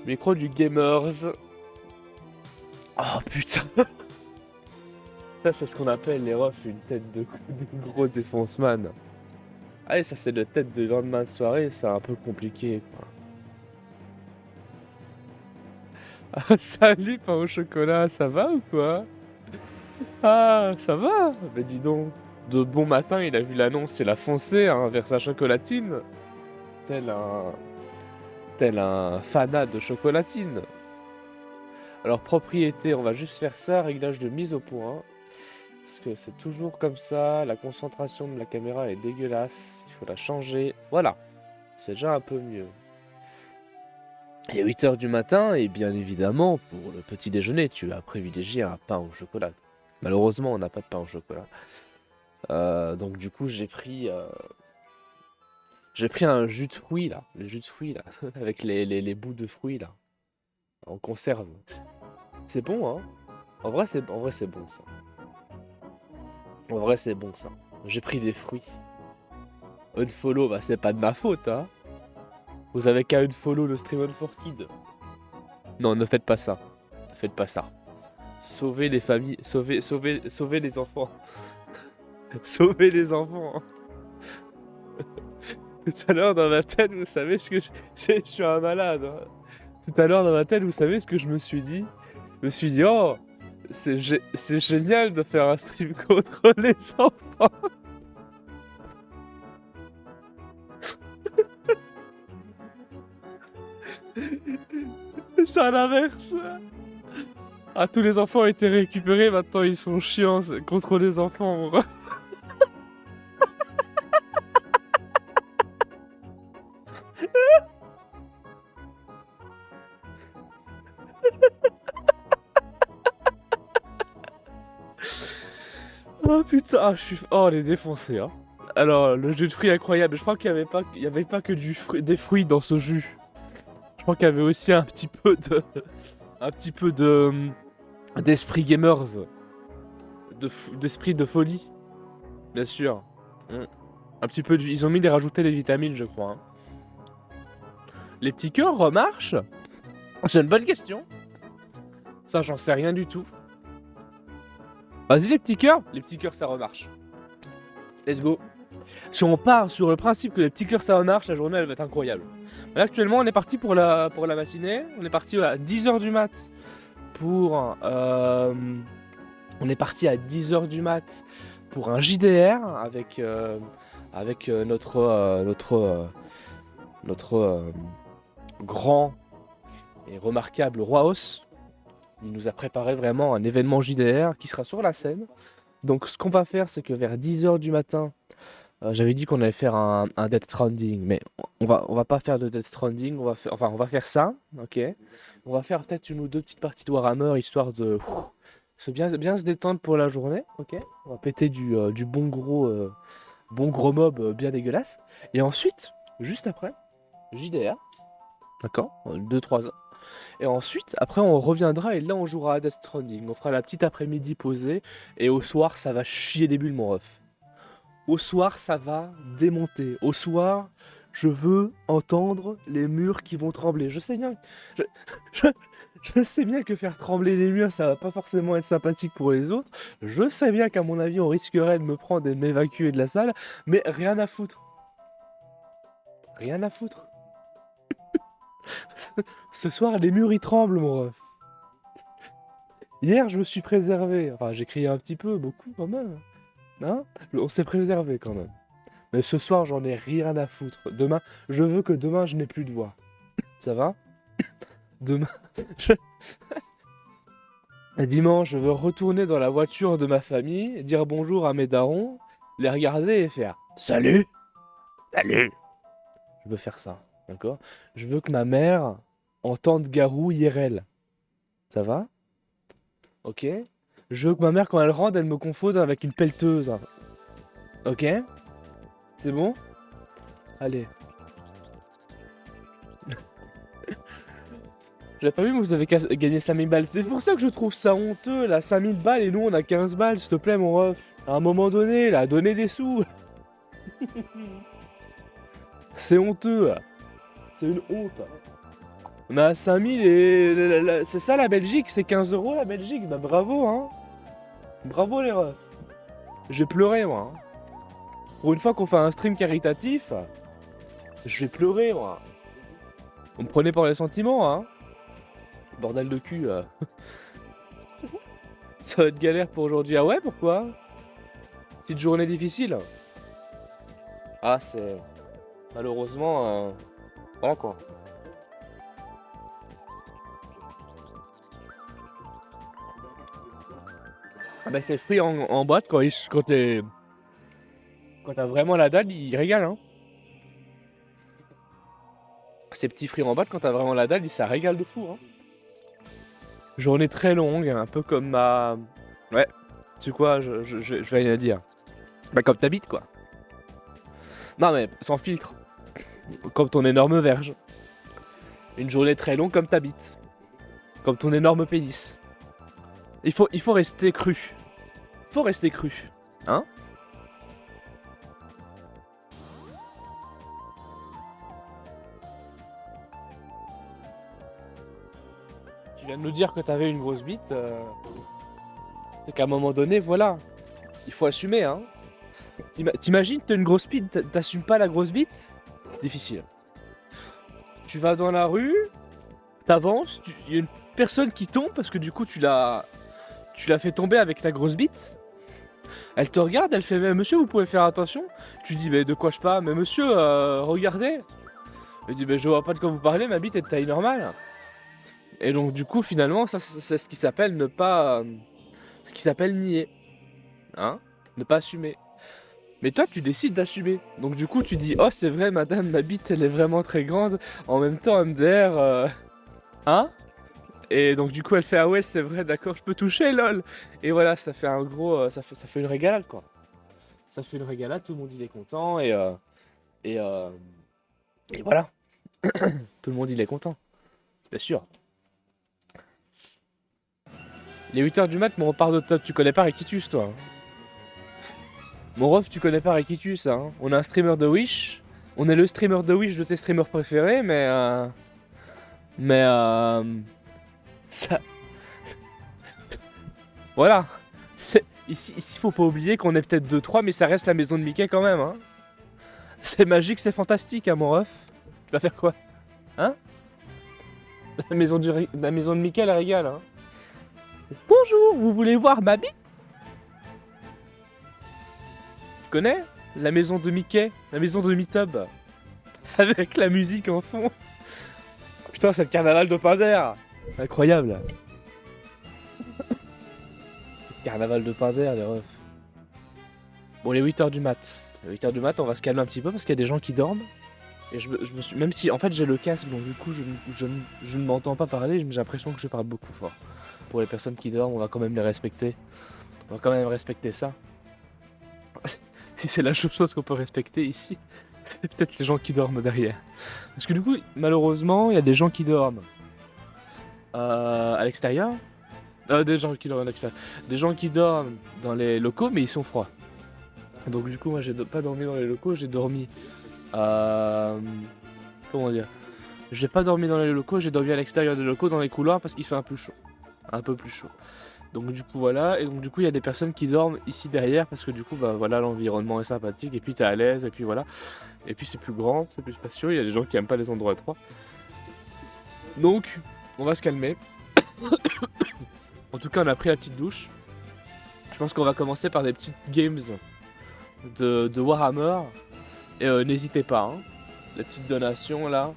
Micro du Gamers. Oh putain. Ça, c'est ce qu'on appelle les refs, une tête de gros défonce-man. Ah, et ça, c'est la tête de lendemain de soirée, c'est un peu compliqué, quoi. Ah, salut, pain au chocolat, ça va ou quoi? Ah, ça va? Bah dis donc. De bon matin, il a vu l'annonce, il a foncé hein, vers sa chocolatine. Tel un... Tel un fanat de chocolatine. Alors, propriété, on va juste faire ça, réglage de mise au point. Parce que c'est toujours comme ça, la concentration de la caméra est dégueulasse, il faut la changer. Voilà, c'est déjà un peu mieux. Il est 8h du matin, et bien évidemment, pour le petit déjeuner, tu as privilégié un pain au chocolat. Malheureusement, on n'a pas de pain au chocolat. Donc du coup, j'ai pris un jus de fruits, là. Le jus de fruits, là. Avec les bouts de fruits, là. En conserve. C'est bon, hein. En vrai, c'est bon, ça. En vrai, c'est bon, ça. J'ai pris des fruits. Unfollow, bah c'est pas de ma faute, hein. Vous avez qu'à unfollow le stream On4Kid. Non, ne faites pas ça. Ne faites pas ça. Sauvez les familles, sauvez les enfants. Sauvez les enfants. Tout à l'heure dans ma tête, vous savez ce que je suis un malade. Hein. Tout à l'heure dans ma tête, vous savez ce que je me suis dit? Je me suis dit, oh, c'est génial de faire un stream contre les enfants. C'est à l'inverse. Ah, tous les enfants ont été récupérés, maintenant ils sont chiants contre les enfants. Oh putain, ah, oh, les défoncés, hein. Alors, le jus de fruits incroyable, je crois qu'il y avait pas que des fruits dans ce jus. Je crois qu'il y avait aussi un petit peu d'esprit gamers. D'esprit de folie. Bien sûr. Un petit peu ils ont rajouté des vitamines, je crois. Hein. Les petits cœurs remarchent? C'est une bonne question. Ça, j'en sais rien du tout. Vas-y, les petits cœurs ça remarche. Let's go. Si on part sur le principe que les petits cœurs ça remarche, la journée elle va être incroyable. Là, actuellement, on est parti pour la matinée. On est parti à 10h du mat pour. On est parti à 10h du mat pour un JDR avec notre grand et remarquable Roaos. Il nous a préparé vraiment un événement JDR qui sera sur la scène. Donc ce qu'on va faire, c'est que vers 10h du matin, j'avais dit qu'on allait faire un Death Stranding, mais on va pas faire de Death Stranding, on va faire ça, ok. On va faire peut-être une ou deux petites parties de Warhammer, histoire de bien se détendre pour la journée, ok. On va péter du bon gros mob bien dégueulasse. Et ensuite, juste après, JDR, d'accord, 2-3 heures. Et ensuite, après, on reviendra et là, on jouera à Death Stranding. On fera la petite après-midi posée. Et au soir, ça va chier des bulles, mon ref. Au soir, ça va démonter. Au soir, je veux entendre les murs qui vont trembler. Je sais bien. Je sais bien que faire trembler les murs, ça va pas forcément être sympathique pour les autres. Je sais bien qu'à mon avis, on risquerait de me prendre et de m'évacuer de la salle. Mais rien à foutre. Rien à foutre. Ce soir, les murs, ils tremblent, mon ref. Hier, je me suis préservé. Enfin, j'ai crié un petit peu, beaucoup quand même. Hein? On s'est préservé quand même. Mais ce soir, j'en ai rien à foutre. Demain, je veux que demain, je n'ai plus de voix. Ça va? Demain, dimanche, je veux retourner dans la voiture de ma famille, dire bonjour à mes darons, les regarder et faire « Salut !» Salut! Je veux faire ça, d'accord? Je veux que ma mère entende Garou IRL. Ça va? Ok? Je veux que ma mère, quand elle rentre, elle me confonde avec une pelleteuse. Ok? C'est bon? Allez. J'avais pas vu, mais vous avez gagné 5000 balles. C'est pour ça que je trouve ça honteux, là. 5000 balles et nous, on a 15 balles, s'il te plaît, mon ref. À un moment donné, là, donnez des sous. C'est honteux. C'est une honte. On a 5000 et c'est ça la Belgique, c'est 15 euros la Belgique. Bah bravo, hein. Bravo les refs. Je vais pleurer, moi, hein. Pour une fois qu'on fait un stream caritatif, je vais pleurer, moi. On me prenait pour les sentiments, hein. Bordel de cul. Ça va être galère pour aujourd'hui. Ah ouais, pourquoi? Petite journée difficile. Ah, c'est... Malheureusement... Voilà, quoi. Ah bah, ces fruits en boîte, quand t'as vraiment la dalle, ils régalent, hein. Ces petits fruits en boîte, quand t'as vraiment la dalle, ça régale de fou, hein. Journée très longue, un peu comme ma... Ouais, tu sais quoi, je vais rien dire. Bah comme t'habites, quoi. Non mais, sans filtre. Comme ton énorme verge. Une journée très longue comme t'habites. Comme ton énorme pénis. Il faut rester cru. Faut rester cru. Hein? Tu viens de nous dire que t'avais une grosse bite. C'est qu'à un moment donné, voilà. Il faut assumer, hein. T'imagines, t'as une grosse bite, t'assumes pas la grosse bite? Difficile. Tu vas dans la rue, t'avances, il y a une personne qui tombe parce que du coup tu l'as fait tomber avec ta grosse bite. Elle te regarde, elle fait mais monsieur vous pouvez faire attention. Tu dis mais de quoi je parle? Mais monsieur regardez. Elle dit mais je vois pas de quoi vous parlez, ma bite est de taille normale. Et donc du coup finalement ça c'est ce qui s'appelle ne pas ce qui s'appelle nier. Hein? Ne pas assumer. Mais toi tu décides d'assumer. Donc du coup tu dis oh c'est vrai madame ma bite elle est vraiment très grande. En même temps MDR hein? Et donc du coup elle fait ah ouais c'est vrai d'accord je peux toucher lol. Et voilà ça fait un gros ça fait une régalade quoi. Ça fait une régalade, tout le monde il est content et, euh, et voilà. Tout le monde il est content. Bien sûr. Les 8h du mat mon repart de top, tu connais pas Rikitus toi. Mon ref tu connais pas Rikitus hein. On a un streamer de Wish. On est le streamer de Wish de tes streamers préférés mais ça voilà. Ici faut pas oublier qu'on est peut-être 2-3 mais ça reste la maison de Mickey quand même hein. C'est magique, c'est fantastique, hein, mon ref. Tu vas faire quoi? Hein? La maison de Mickey, elle régale, hein. Bonjour, vous voulez voir ma bite? Tu connais? La maison de Mickey, la maison de Mitub. Avec la musique en fond. Putain, c'est le carnaval de Pinder. Incroyable. Carnaval de Pinder, les refs. Bon, les 8h du mat. Les 8h du mat, on va se calmer un petit peu parce qu'il y a des gens qui dorment. Et je me suis... Même si en fait j'ai le casque, donc du coup je ne m'entends pas parler, j'ai l'impression que je parle beaucoup fort. Pour les personnes qui dorment, on va quand même les respecter. On va quand même respecter ça. Si c'est la chose qu'on peut respecter ici, c'est peut-être les gens qui dorment derrière. Parce que du coup, malheureusement, il y a des gens qui dorment à l'extérieur. Des gens qui dorment à l'extérieur. Des gens qui dorment dans les locaux, mais ils sont froids. Donc du coup, moi j'ai pas dormi dans les locaux, j'ai dormi... comment dire? J'ai pas dormi dans les locaux, j'ai dormi à l'extérieur des locaux, dans les couloirs, parce qu'il fait un peu chaud. Un peu plus chaud. Donc du coup voilà, et donc du coup il y a des personnes qui dorment ici derrière, parce que du coup bah voilà l'environnement est sympathique, et puis t'es à l'aise, et puis voilà. Et puis c'est plus grand, c'est plus spacieux, il y a des gens qui aiment pas les endroits étroits. Donc, on va se calmer. En tout cas on a pris la petite douche. Je pense qu'on va commencer par des petites games de Warhammer. Et n'hésitez pas, hein, la petite donation là,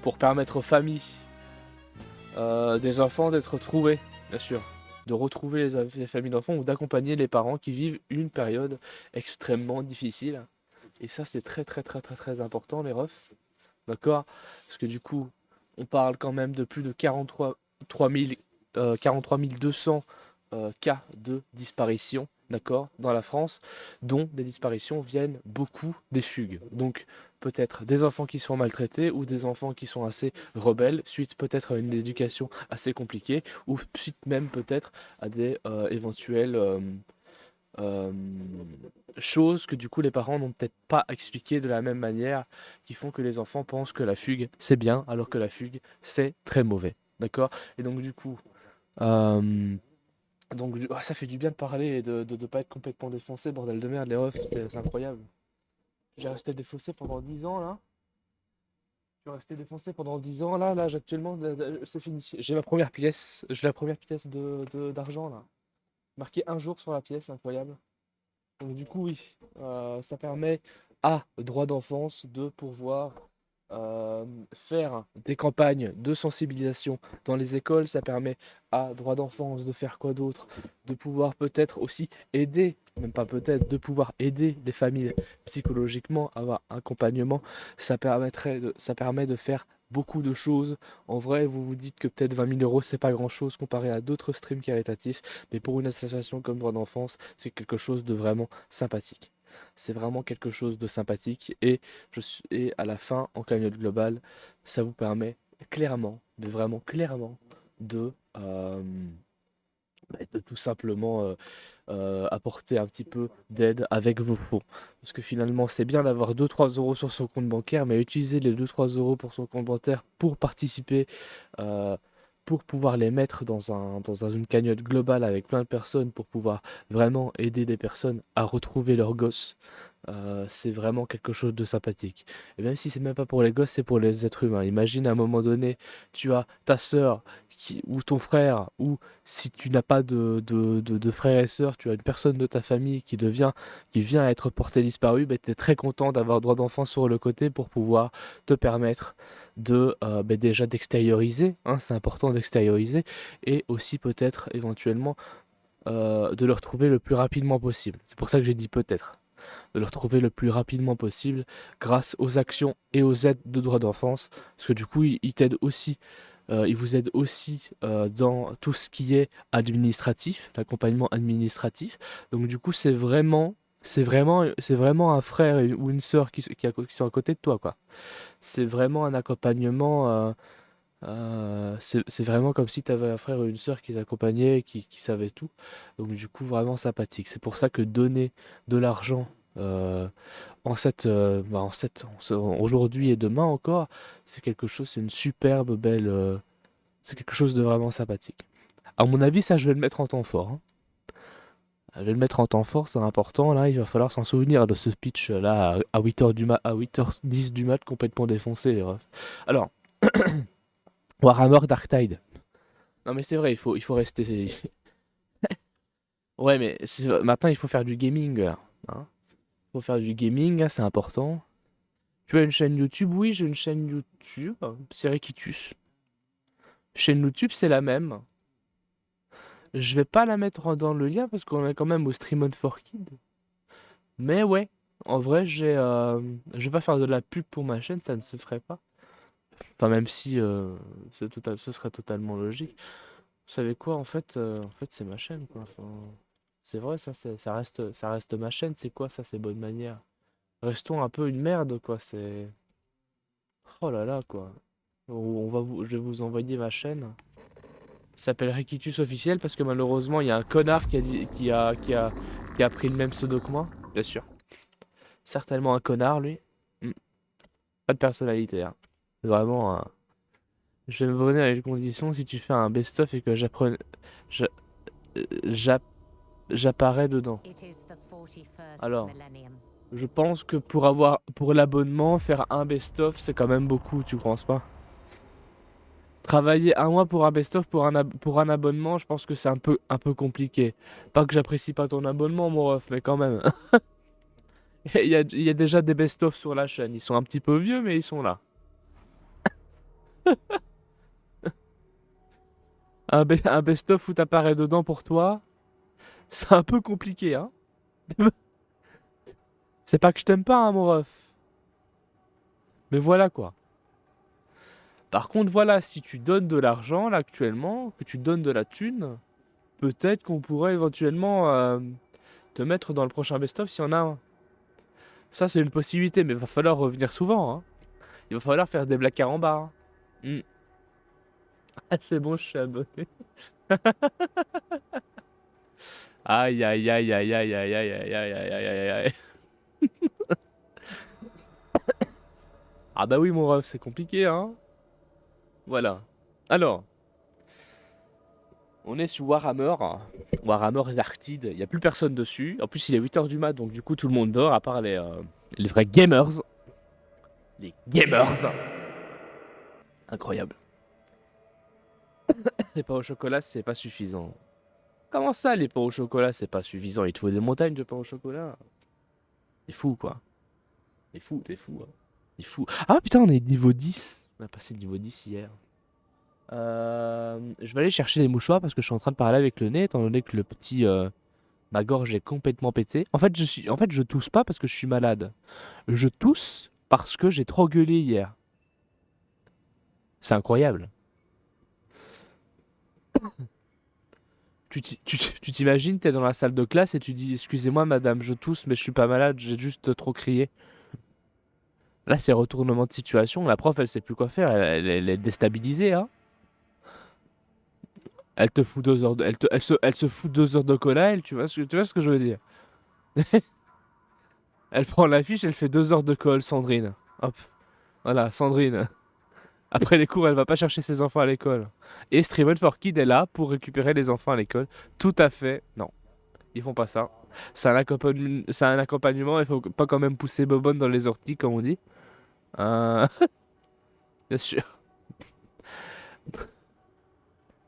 pour permettre aux familles des enfants d'être retrouvés, bien sûr, de retrouver les familles d'enfants ou d'accompagner les parents qui vivent une période extrêmement difficile. Et ça c'est très très très très très important les refs, d'accord? Parce que du coup, on parle quand même de plus de 43 200 cas de disparition, d'accord, dans la France, dont des disparitions viennent beaucoup des fugues. Donc peut-être des enfants qui sont maltraités ou des enfants qui sont assez rebelles, suite peut-être à une éducation assez compliquée, ou suite même peut-être à des éventuels euh, choses que du coup les parents n'ont peut-être pas expliquées de la même manière, qui font que les enfants pensent que la fugue c'est bien, alors que la fugue c'est très mauvais. D'accord? Et donc du coup, euh, ça fait du bien de parler et de pas être complètement défoncé, bordel de merde, les refs, c'est incroyable. J'ai resté défoncé pendant 10 ans là. Je suis resté défoncé pendant 10 ans là, actuellement, c'est fini. J'ai la première pièce d'argent là. Marqué un jour sur la pièce, incroyable. Donc du coup, oui, ça permet à droit d'enfance de pouvoir faire des campagnes de sensibilisation dans les écoles. Ça permet à droit d'enfance de faire quoi d'autre? De pouvoir peut-être aussi aider, même pas peut-être, de pouvoir aider les familles psychologiquement, avoir un accompagnement. Ça permet de faire beaucoup de choses. En vrai, vous vous dites que peut-être 20 000 euros, c'est pas grand-chose comparé à d'autres streams caritatifs, mais pour une association comme Droit d'enfance, c'est quelque chose de vraiment sympathique. C'est vraiment quelque chose de sympathique et à la fin, en cagnotte globale, ça vous permet clairement, de vraiment clairement, de, euh, de tout simplement apporter un petit peu d'aide avec vos fonds. Parce que finalement, c'est bien d'avoir 2-3 € sur son compte bancaire, mais utiliser les 2-3 € pour son compte bancaire pour participer, euh, pour pouvoir les mettre dans une cagnotte globale avec plein de personnes, pour pouvoir vraiment aider des personnes à retrouver leurs gosses. C'est vraiment quelque chose de sympathique. Et même si c'est même pas pour les gosses, c'est pour les êtres humains. Imagine à un moment donné, tu as ta sœur ou ton frère, ou si tu n'as pas de frères et sœurs, tu as une personne de ta famille qui vient à être portée disparue, ben, tu es très content d'avoir droit d'enfant sur le côté pour pouvoir te permettre déjà d'extérioriser, hein, c'est important d'extérioriser, et aussi peut-être éventuellement de le retrouver le plus rapidement possible. C'est pour ça que j'ai dit peut-être de le retrouver le plus rapidement possible grâce aux actions et aux aides de droit d'enfance. Parce que du coup, il t'aide aussi, il vous aide aussi dans tout ce qui est administratif, l'accompagnement administratif. Donc du coup, c'est vraiment un frère ou une sœur qui sont à côté de toi, quoi. C'est vraiment un accompagnement. C'est vraiment comme si tu avais un frère ou une sœur qui t'accompagnait, qui savait tout. Donc du coup, vraiment sympathique. C'est pour ça que donner de l'argent euh, aujourd'hui et demain encore, c'est une superbe belle, c'est quelque chose de vraiment sympathique. À mon avis, ça, je vais le mettre en temps fort, hein. Je vais le mettre en temps fort, c'est important. Là, il va falloir s'en souvenir de ce speech là à 8h à 8h10 du mat, complètement défoncé, les refs. Alors, Warhammer Dark Tide. Non, mais c'est vrai, il faut rester. Ouais, mais maintenant, il faut faire du gaming, là, hein. Il faut faire du gaming, hein, c'est important. Tu as une chaîne YouTube? Oui, j'ai une chaîne YouTube. C'est Rikitus. Chaîne YouTube, c'est la même. Je vais pas la mettre dans le lien parce qu'on est quand même au Stream on 4 Kids. Mais ouais, en vrai, je vais pas faire de la pub pour ma chaîne, ça ne se ferait pas. Enfin, même si ce serait totalement logique. Vous savez quoi, en fait, c'est ma chaîne, quoi. Enfin, c'est vrai, ça reste ma chaîne. C'est quoi ça, c'est bonne manière? Restons un peu une merde, quoi. Oh là là, quoi. Je vais vous envoyer ma chaîne. Ça s'appelle Rikitus officiel parce que malheureusement il y a un connard qui a pris le même pseudo que moi. Bien sûr. Certainement un connard lui. Hmm. Pas de personnalité, hein. Vraiment. Je vais me donner à les conditions si tu fais un best-of et que j'a- j'a- j'apparais dedans. Alors, je pense que pour l'abonnement, faire un best-of, c'est quand même beaucoup, tu penses pas? Travailler un mois pour un best-of pour un abonnement, je pense que c'est un peu compliqué. Pas que j'apprécie pas ton abonnement, mon ref, mais quand même. Il y a déjà des best-of sur la chaîne. Ils sont un petit peu vieux, mais ils sont là. Un best-of où t'apparais dedans pour toi, c'est un peu compliqué, hein. C'est pas que je t'aime pas, hein, mon ref. Mais voilà quoi. Par contre, voilà, si tu donnes de l'argent, là, actuellement, que tu donnes de la thune, peut-être qu'on pourrait éventuellement te mettre dans le prochain best-of s'il y en a un. Ça, c'est une possibilité, mais il va falloir revenir souvent, hein. Il va falloir faire des blagues carambars, hein. Hmm. Ah, c'est bon, je suis abonné. Aïe, aïe, aïe, aïe, aïe, aïe, aïe, aïe, aïe, aïe, aïe, aïe, aïe. Ah bah oui, mon ref, c'est compliqué, hein. Voilà. Alors, on est sur Warhammer. Warhammer Arctide. Il n'y a plus personne dessus. En plus, il est 8h du mat, donc du coup, tout le monde dort, à part les vrais gamers. Les gamers. Incroyable. Les pains au chocolat, c'est pas suffisant. Comment ça, les pains au chocolat, c'est pas suffisant? Il te faut des montagnes de pain au chocolat. T'es fou, quoi. T'es fou. Hein. T'es fou. Ah putain, on est niveau 10. On a passé le niveau 10 hier. Je vais aller chercher les mouchoirs parce que je suis en train de parler avec le nez, étant donné que ma gorge est complètement pétée. En fait, je tousse pas parce que je suis malade. Je tousse parce que j'ai trop gueulé hier. C'est incroyable. Tu t'imagines, t'es dans la salle de classe et tu dis excusez-moi madame, je tousse mais je suis pas malade, j'ai juste trop crié. Là c'est retournement de situation, la prof elle sait plus quoi faire, elle est déstabilisée hein. Elle te fout 2 heures de, elle se fout 2 heures de colla, tu vois ce que je veux dire. Elle prend l'affiche, elle fait 2 heures de colle, Sandrine. Hop, voilà, Sandrine. Après les cours, elle va pas chercher ses enfants à l'école. Et Streamon for Kids est là pour récupérer les enfants à l'école. Tout à fait, non. Ils font pas ça. C'est un accompagnement, il faut pas quand même pousser Bobonne dans les orties, comme on dit. Euh, Bien sûr.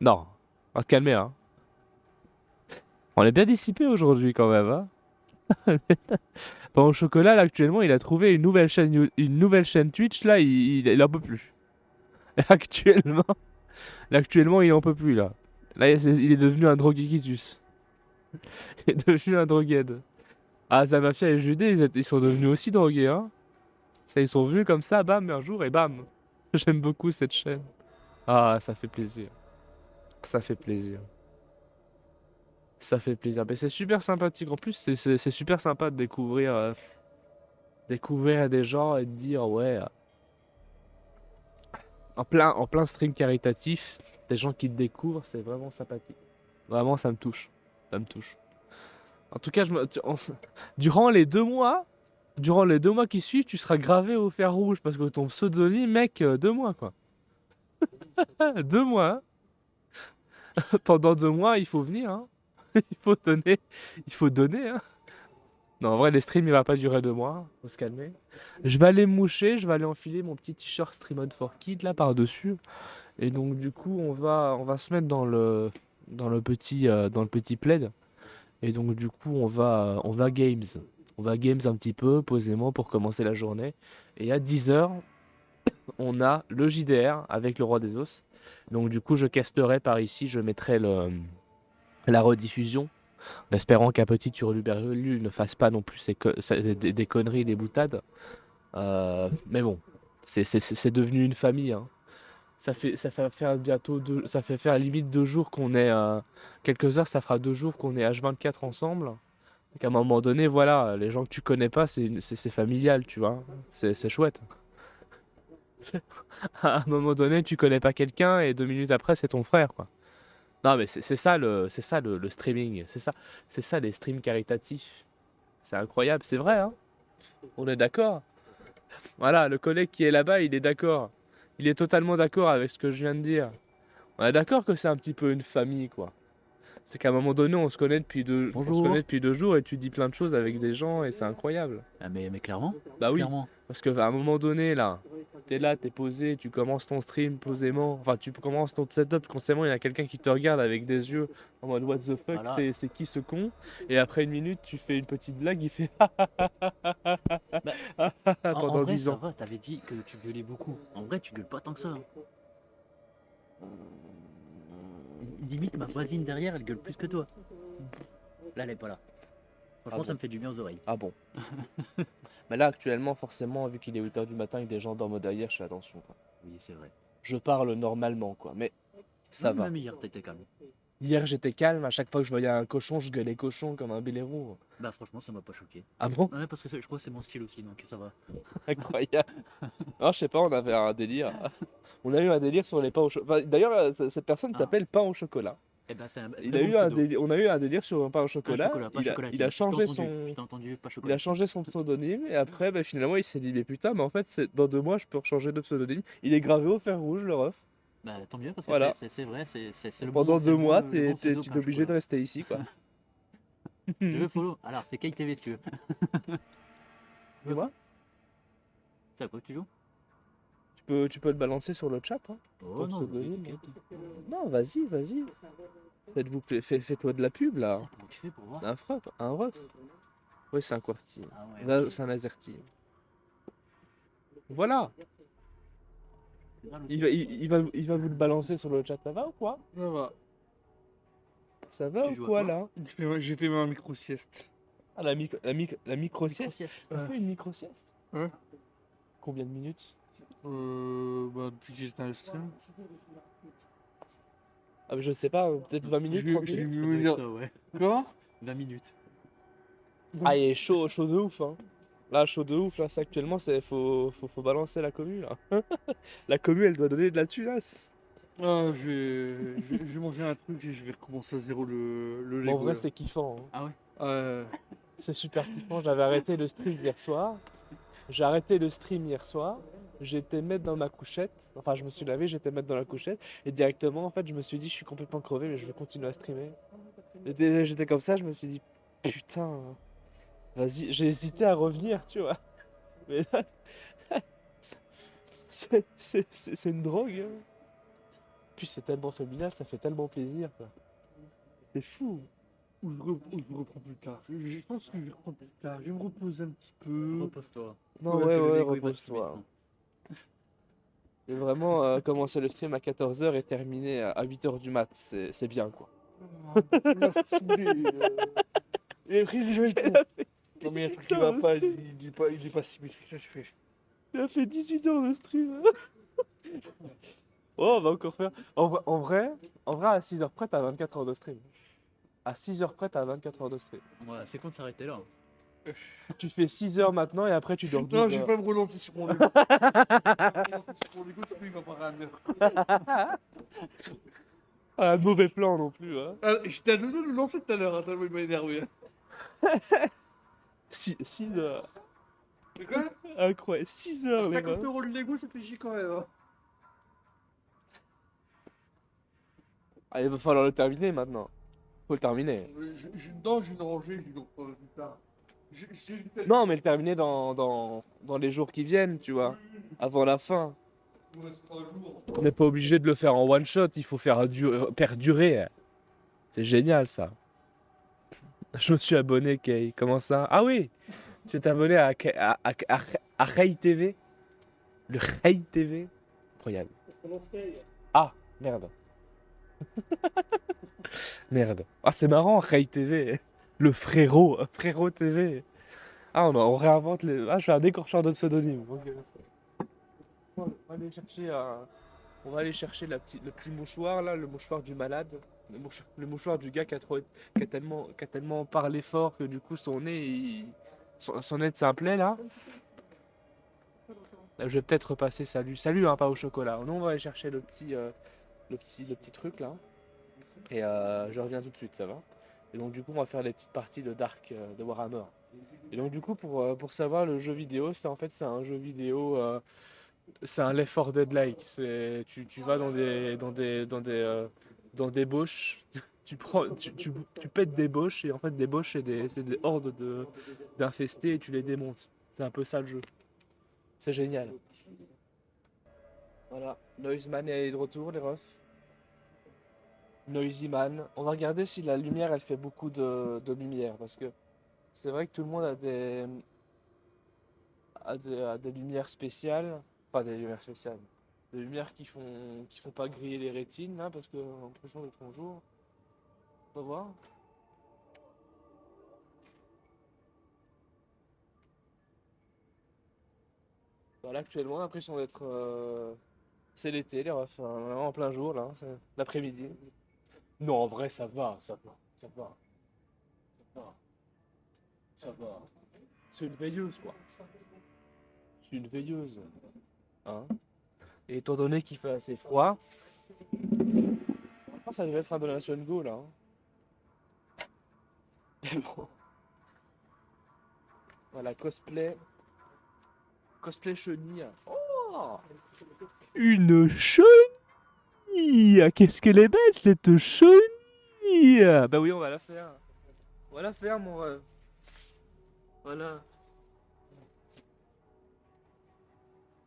Non, on va se calmer, hein. On est bien dissipé aujourd'hui quand même, hein. Pendant au chocolat, là, actuellement, il a trouvé une nouvelle chaîne Twitch, là, il en peut plus. Actuellement, il en peut plus, là. Là, il est devenu un droguiquitus. Il est devenu un drogued. Ah, Zamafia et Judé, ils sont devenus aussi drogués, hein. Ça, ils sont venus comme ça, bam, un jour, et bam. J'aime beaucoup cette chaîne. Ah, ça fait plaisir. Ça fait plaisir. Ça fait plaisir. Mais c'est super sympathique. En plus, c'est super sympa de découvrir des gens et de dire, ouais, en plein stream caritatif, des gens qui te découvrent, c'est vraiment sympathique. Vraiment, ça me touche. Ça me touche. En tout cas, durant les 2 mois, qui suivent, tu seras gravé au fer rouge parce que ton pseudonyme, mec, 2 mois quoi. 2 mois. Hein. Pendant 2 mois, il faut venir. Hein. Il faut donner. Il faut donner. Hein. Non, en vrai, les streams, il va pas durer 2 mois. Faut se calmer. Je vais aller me moucher. Je vais aller enfiler mon petit t-shirt Streamon for Kids là par-dessus. Et donc, du coup, on va se mettre dans le petit plaid. Et donc, du coup, on va games. On va games un petit peu, posément, pour commencer la journée. Et à 10h, on a le JDR avec le Roi des Os. Donc, du coup, je casterai par ici, je mettrai la rediffusion. En espérant qu'un petit Hurluberlu ne fasse pas non plus des conneries, des boutades. Mais bon, c'est devenu une famille. Hein. Ça fait faire ça fait faire limite 2 jours qu'on est, quelques heures, ça fera 2 jours qu'on est H24 ensemble. Donc à un moment donné, voilà, les gens que tu connais pas, c'est familial, tu vois. C'est chouette. À un moment donné, tu connais pas quelqu'un et 2 minutes après, c'est ton frère, quoi. Non, mais c'est ça le streaming. C'est ça les streams caritatifs. C'est incroyable, c'est vrai, hein. On est d'accord. Voilà, le collègue qui est là-bas, il est d'accord. Il est totalement d'accord avec ce que je viens de dire. On est d'accord que c'est un petit peu une famille, quoi. C'est qu'à un moment donné, on se connaît Bonjour. depuis 2 jours et tu dis plein de choses avec des gens et c'est incroyable. Ah, mais clairement, Bah oui, clairement. parce qu'à un moment donné, là, t'es posé, tu commences ton stream posément, enfin tu commences ton setup, consciemment, il y a quelqu'un qui te regarde avec des yeux en mode what the fuck, Voilà. c'est qui ce con? Et après une minute, tu fais une petite blague, il fait Bah, en pendant vrai, 10 ça ans. va, t'avais dit que tu gueulais beaucoup. En vrai, tu gueules pas tant que ça. Hein. Limite, ma voisine derrière, elle gueule plus que toi. Là, elle est pas là. Ah Franchement, ça bon? me fait du bien aux oreilles. Ah bon? Mais là, actuellement, forcément, vu qu'il est 8h du matin et que des gens dorment derrière, je fais attention, quoi. Oui, c'est vrai. Je parle normalement, quoi, mais ça Non, mais va. même hier, t'étais calme. Hier, j'étais calme, à chaque fois que je voyais un cochon, je gueulais cochon comme un belérou. Bah, franchement, ça m'a pas choqué. Ah bon? Ouais, parce que je crois que c'est mon style aussi, donc ça va. Incroyable. Non, je sais pas, on avait un délire. On a eu un délire sur les pains au chocolat. D'ailleurs, cette personne Ah, s'appelle Pain au chocolat. Eh ben, c'est un Il très a bon eu un pseudo. on a eu un délire sur un pain au Un chocolat. chocolat, pas Il a, il a chocolatine. changé son, Je t'ai entendu, pas il a chocolatine. changé son pseudonyme et après, bah, finalement, il s'est dit, mais putain, mais en fait, dans 2 mois, je peux rechanger de pseudonyme. Il est gravé au fer rouge, le ref. Bah, tant mieux, parce que Voilà. c'est vrai, c'est Pendant c'est 2 mois, le bon pseudo tu es pain au obligé de chocolat. rester ici, quoi. Je veux follow. Alors, c'est Kate TV si tu veux. Dis-moi, C'est à quoi que tu joues? tu peux le balancer sur le chat, hein, Oh ton non, pseudonyme. t'inquiète. Non, vas-y, vas-y. Fais-toi de la pub, là. Comment tu fais pour voir? Un ref. Oui, c'est un QWERTY. Ah ouais, Là, ok. c'est un AZERTY. Voilà. C'est ça, le Il va vous le balancer sur le chat. Ça va ou quoi? Ça va. Ça va Tu ou joues à quoi, quoi? là? J'ai fait ma micro-sieste. Ah, la micro-sieste. Micro-sieste. T'as fait une micro-sieste? Ouais. Combien de minutes? Depuis que j'ai éteint le stream. Ah, mais je sais pas, peut-être 20 minutes, 30 J'ai minutes? Ça mis doit être ça, ouais. Quoi? 20 minutes. Ah, il est chaud, chaud de ouf, hein. Là, chaud de ouf, là, c'est actuellement, faut balancer la commu, là. La commu, elle doit donner de la tunasse. Ah, je vais manger un truc et je vais recommencer à zéro le Mais en Lego. vrai, là. c'est kiffant, hein. Ah ouais? C'est super kiffant. J'avais arrêté le stream hier soir. J'ai arrêté le stream hier soir. J'étais mettre dans ma couchette. Enfin, je me suis lavé, j'étais mettre dans la couchette. Et directement, en fait, je me suis dit, je suis complètement crevé, mais je vais continuer à streamer. Et déjà, j'étais comme ça, je me suis dit, putain, vas-y. J'ai hésité à revenir, tu vois. Mais là, c'est une drogue, hein. Puis c'est tellement féminin, ça fait tellement plaisir, quoi. C'est fou. Ou je reprends plus tard. Je pense que je vais reprendre plus tard. Je vais me reposer un petit peu. Repose-toi. Non, Parce ouais, que le ouais, Lego, il va te fumer, repose-toi. sinon. J'ai vraiment commencé le stream à 14h et terminé à 8h du mat. C'est bien, quoi. La stylé. Et après, je vais le con. Non, mais il y a un truc qui va pas. Il est pas symétrique. Là, je fais. Il a fait 18 heures de stream. Oh, on va encore faire. En vrai, à 6h près, t'as 24 heures de stream. À 6h près, t'as 24 heures de stream. Ouais, c'est con de s'arrêter là. Tu fais 6 heures maintenant et après tu dors 12 Non, je vais heures. pas me relancer sur mon Lego. Sur mon Lego, sinon il va pas rien. Ah, un mauvais plan non plus. Hein. J'étais à deux doigts de le lancer tout à l'heure, hein, tellement il m'a énervé. 6 heures. Mais quoi? Incroyable. 6 heures, les 50 gars. € le Lego, ça fait chier quand même. Hein. Ah, il va falloir le terminer maintenant. Faut le terminer. Non, je vais le ranger, je donc plus tard. Non, mais le terminer dans les jours qui viennent, tu vois. Avant la fin. Il me reste 3 jours. On n'est pas obligé de le faire en one shot, il faut faire perdurer. C'est génial ça. Je me suis abonné, Kay. Comment ça? Ah oui! Tu t'es abonné à Ray TV? Le Ray TV? Incroyable. Ah, merde. Merde. Ah, c'est marrant, Ray TV. Le frérot TV. Ah, on réinvente les. Ah, je fais un décorcheur de pseudonyme. Ok. On va aller chercher On va aller chercher le petit mouchoir là, le mouchoir du malade, le mouchoir du gars qui a tellement parlé fort que du coup son nez de simplet là. Je vais peut-être repasser salut hein, pas au chocolat. Nous on va aller chercher le petit truc là et je reviens tout de suite, ça va. Et donc du coup on va faire des petites parties de Dark de Warhammer. Et donc du coup pour savoir le jeu vidéo, c'est un jeu vidéo. C'est un Left 4 Dead-like. Tu vas dans des bauches, tu pètes des bauches, et en fait, des bauches, c'est des hordes d'infestés et tu les démontes. C'est un peu ça le jeu. C'est génial. Voilà, Noiseman est de retour, les refs. Noisyman. On va regarder si la lumière, elle fait beaucoup de lumière, parce que c'est vrai que tout le monde a des lumières spéciales. Pas des lumières spéciales. Des lumières qui font pas griller les rétines là parce que j'ai l'impression d'être en jour. On va voir. Voilà, actuellement, on a l'impression d'être. C'est l'été, les refs, hein, en plein jour là, c'est l'après-midi. Non, en vrai, ça va, ça va, ça va, ça va, ça va. C'est une veilleuse quoi. C'est une veilleuse. Hein? Et étant donné qu'il fait assez froid, Ça devait être un donation go là. Hein. Mais bon. Voilà, cosplay. Cosplay chenille. Oh, une chenille. Qu'est-ce qu'elle est belle cette chenille. Bah oui, on va la faire. On va la faire, mon rêve. Voilà.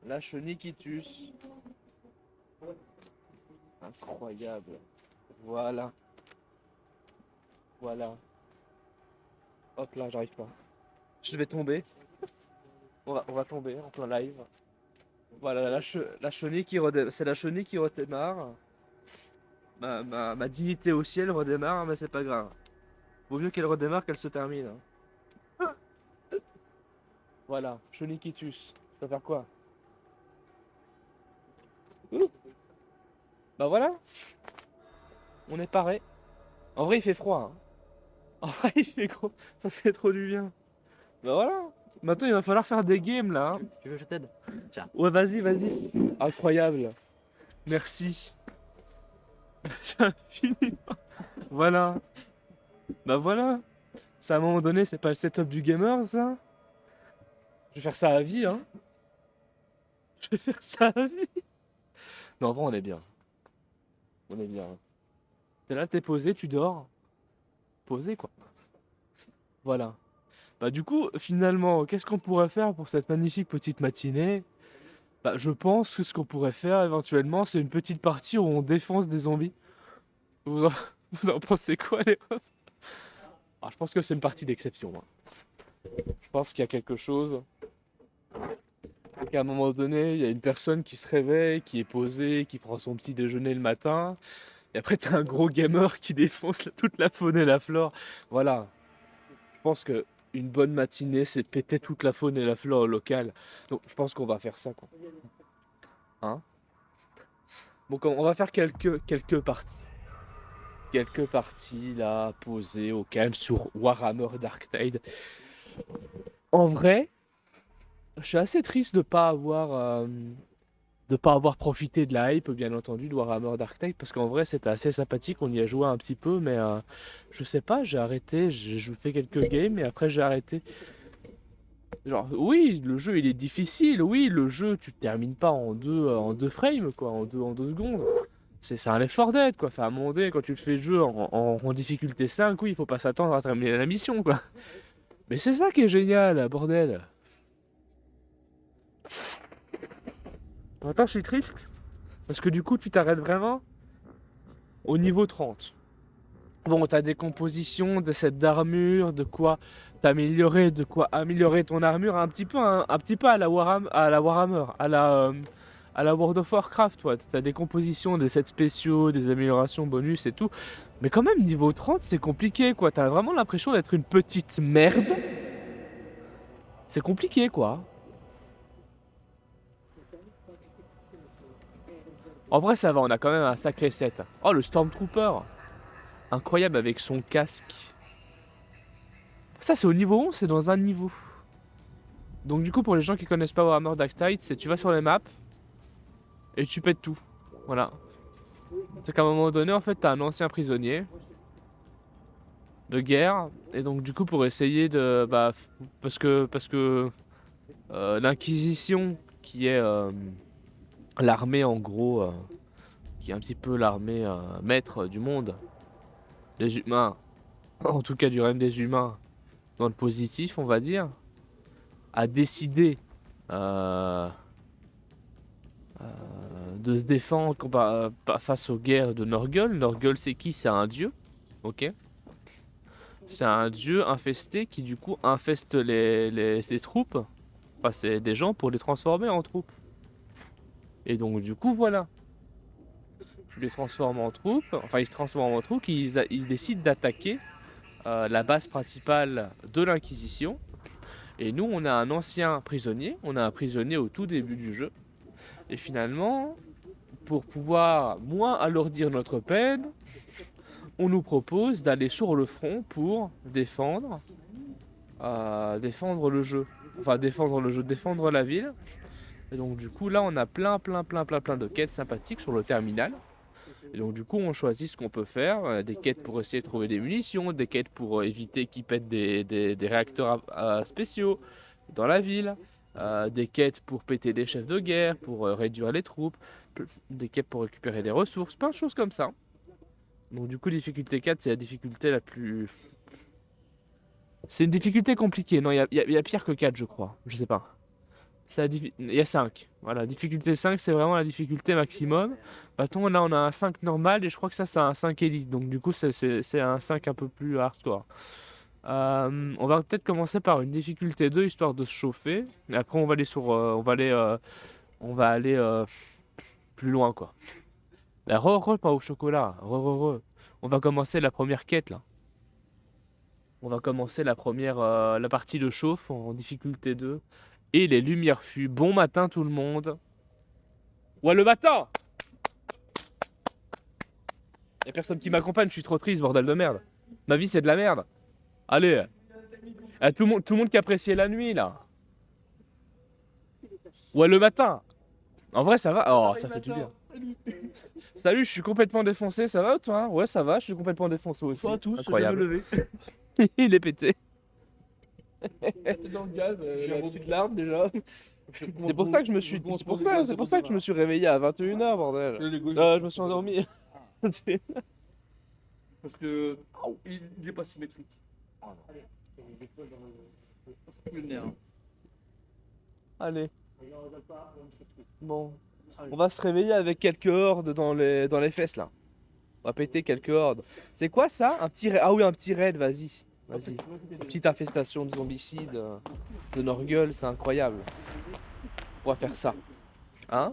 La chenille qui tue. Incroyable. Voilà. Voilà. Hop là, j'arrive pas. Je vais tomber. On va tomber en plein live. Voilà, la chenille qui redémarre. C'est la chenille qui redémarre. Ma dignité au ciel redémarre, mais c'est pas grave. Vaut mieux qu'elle redémarre qu'elle se termine. Hein. Voilà, chenille qui tue. Ça va faire quoi? Ouh. Bah voilà. On est paré. En vrai, il fait froid. Hein. En vrai, il fait gros. Ça fait trop du bien. Bah voilà. Maintenant, il va falloir faire des games là. Hein. Tu veux que je t'aide? Tiens. Ouais, vas-y, vas-y. Incroyable. Merci. J'ai infiniment. Voilà. Bah voilà. Ça, à un moment donné, c'est pas le setup du gamer, ça. Je vais faire ça à vie, hein. Je vais faire ça à vie. Non, en vrai, on est bien. On est bien. T'es là, t'es posé, tu dors. Posé, quoi. Voilà. Bah du coup, finalement, qu'est-ce qu'on pourrait faire pour cette magnifique petite matinée? Bah je pense que ce qu'on pourrait faire éventuellement, c'est une petite partie où on défonce des zombies. Vous en, vous en pensez quoi, les refs? Ah, je pense que c'est une partie d'exception. Hein. Je pense qu'il y a quelque chose. Et qu'à un moment donné, il y a une personne qui se réveille, qui est posée, qui prend son petit déjeuner le matin. Et après, t'as un gros gamer qui défonce toute la faune et la flore. Voilà. Je pense que une bonne matinée, c'est péter toute la faune et la flore locale. Donc, je pense qu'on va faire ça, quoi. Hein? Donc, on va faire quelques parties. Quelques parties, là, posées au calme sur Warhammer Dark Tide. En vrai, je suis assez triste de pas avoir profité de la hype, bien entendu, de Warhammer Dark Tide, parce qu'en vrai, c'était assez sympathique, on y a joué un petit peu, mais je sais pas, j'ai arrêté, j'ai fait quelques games, et après j'ai arrêté. Genre, oui, le jeu, il est difficile, oui, le jeu, tu te termines pas en deux frames, quoi, en deux secondes. C'est un effort d'aide, quoi, enfin, à un moment donné, quand tu te fais le jeu en difficulté 5, oui, il faut pas s'attendre à terminer la mission, quoi. Mais c'est ça qui est génial, bordel. Attends, je suis triste. Parce que du coup, tu t'arrêtes vraiment au niveau 30. Bon, t'as des compositions de cette d'armure, de quoi t'améliorer, de quoi améliorer ton armure un petit peu à la Warhammer, à la World of Warcraft, toi. T'as des compositions de sets spéciaux, des améliorations bonus et tout. Mais quand même, niveau 30, c'est compliqué, quoi. T'as vraiment l'impression d'être une petite merde. C'est compliqué, quoi. En vrai, ça va, on a quand même un sacré set. Oh, le Stormtrooper. Incroyable avec son casque. Ça, c'est au niveau 11, c'est dans un niveau. Donc, du coup, pour les gens qui connaissent pas Warhammer Dark Tide, c'est tu vas sur les maps et tu pètes tout. Voilà. C'est qu'à un moment donné, en fait, t'as un ancien prisonnier de guerre. Et donc, du coup, pour essayer de. Bah, parce que l'Inquisition, qui est l'armée en gros, qui est un petit peu l'armée maître du monde, des humains, en tout cas du règne des humains, dans le positif, on va dire, a décidé de se défendre face aux guerres de Norgol. Norgol, c'est qui? C'est un dieu, ok? C'est un dieu infesté qui du coup infeste ses troupes. Enfin, c'est des gens pour les transformer en troupes. Et donc du coup, voilà. Tu les transformes en troupes. Enfin, ils se transforment en troupes. Ils décident d'attaquer la base principale de l'Inquisition. Et nous, on a un ancien prisonnier. On a un prisonnier au tout début du jeu. Et finalement, pour pouvoir moins alourdir notre peine, on nous propose d'aller sur le front pour défendre le jeu. Enfin, défendre la ville. Et donc du coup, là, on a plein de quêtes sympathiques sur le terminal. Et donc du coup on choisit ce qu'on peut faire, des quêtes pour essayer de trouver des munitions, des quêtes pour éviter qu'ils pètent des réacteurs spéciaux dans la ville, des quêtes pour péter des chefs de guerre, pour réduire les troupes, des quêtes pour récupérer des ressources, plein de choses comme ça. Donc du coup difficulté 4 c'est la difficulté la plus... C'est une difficulté compliquée, non il y a pire que 4 je crois, je sais pas. Il y a 5. Voilà, difficulté 5, c'est vraiment la difficulté maximum. Maintenant, là, on a un 5 normal et je crois que ça, c'est un 5 élite. Donc, du coup, c'est un 5 un peu plus hardcore. On va peut-être commencer par une difficulté 2 histoire de se chauffer. Et après, on va aller sur. Plus loin, quoi. Bah, pas au chocolat. On va commencer la première quête, là. On va commencer la partie de chauffe en difficulté 2. Et les lumières fuient. Bon matin tout le monde. Ouais le matin. Y'a personne qui m'accompagne, je suis trop triste, bordel de merde. Ma vie c'est de la merde. Allez. Tout le monde qui appréciait la nuit là. Ouais le matin. En vrai ça va. Oh ça fait du bien. Salut, je suis complètement défoncé, ça va toi? Ouais ça va, je suis complètement défoncé aussi. Toi tous, Incroyable. je vais me lever. Il est pété. T'es dans le gaz, j'ai une petite larme déjà. C'est pour ça que je me suis. C'est pour ça que je me suis réveillé à 21h, bordel. Je me suis endormi. Parce que il est pas symétrique. Le nerf. Allez. Bon. On va se réveiller avec quelques hordes dans les fesses là. On va péter quelques hordes. C'est quoi ça? Un petit raid. Ah oui, un petit raid, vas-y. Vas-y. Une petite infestation de zombicides de Norgueul, c'est incroyable. On va faire ça. Hein?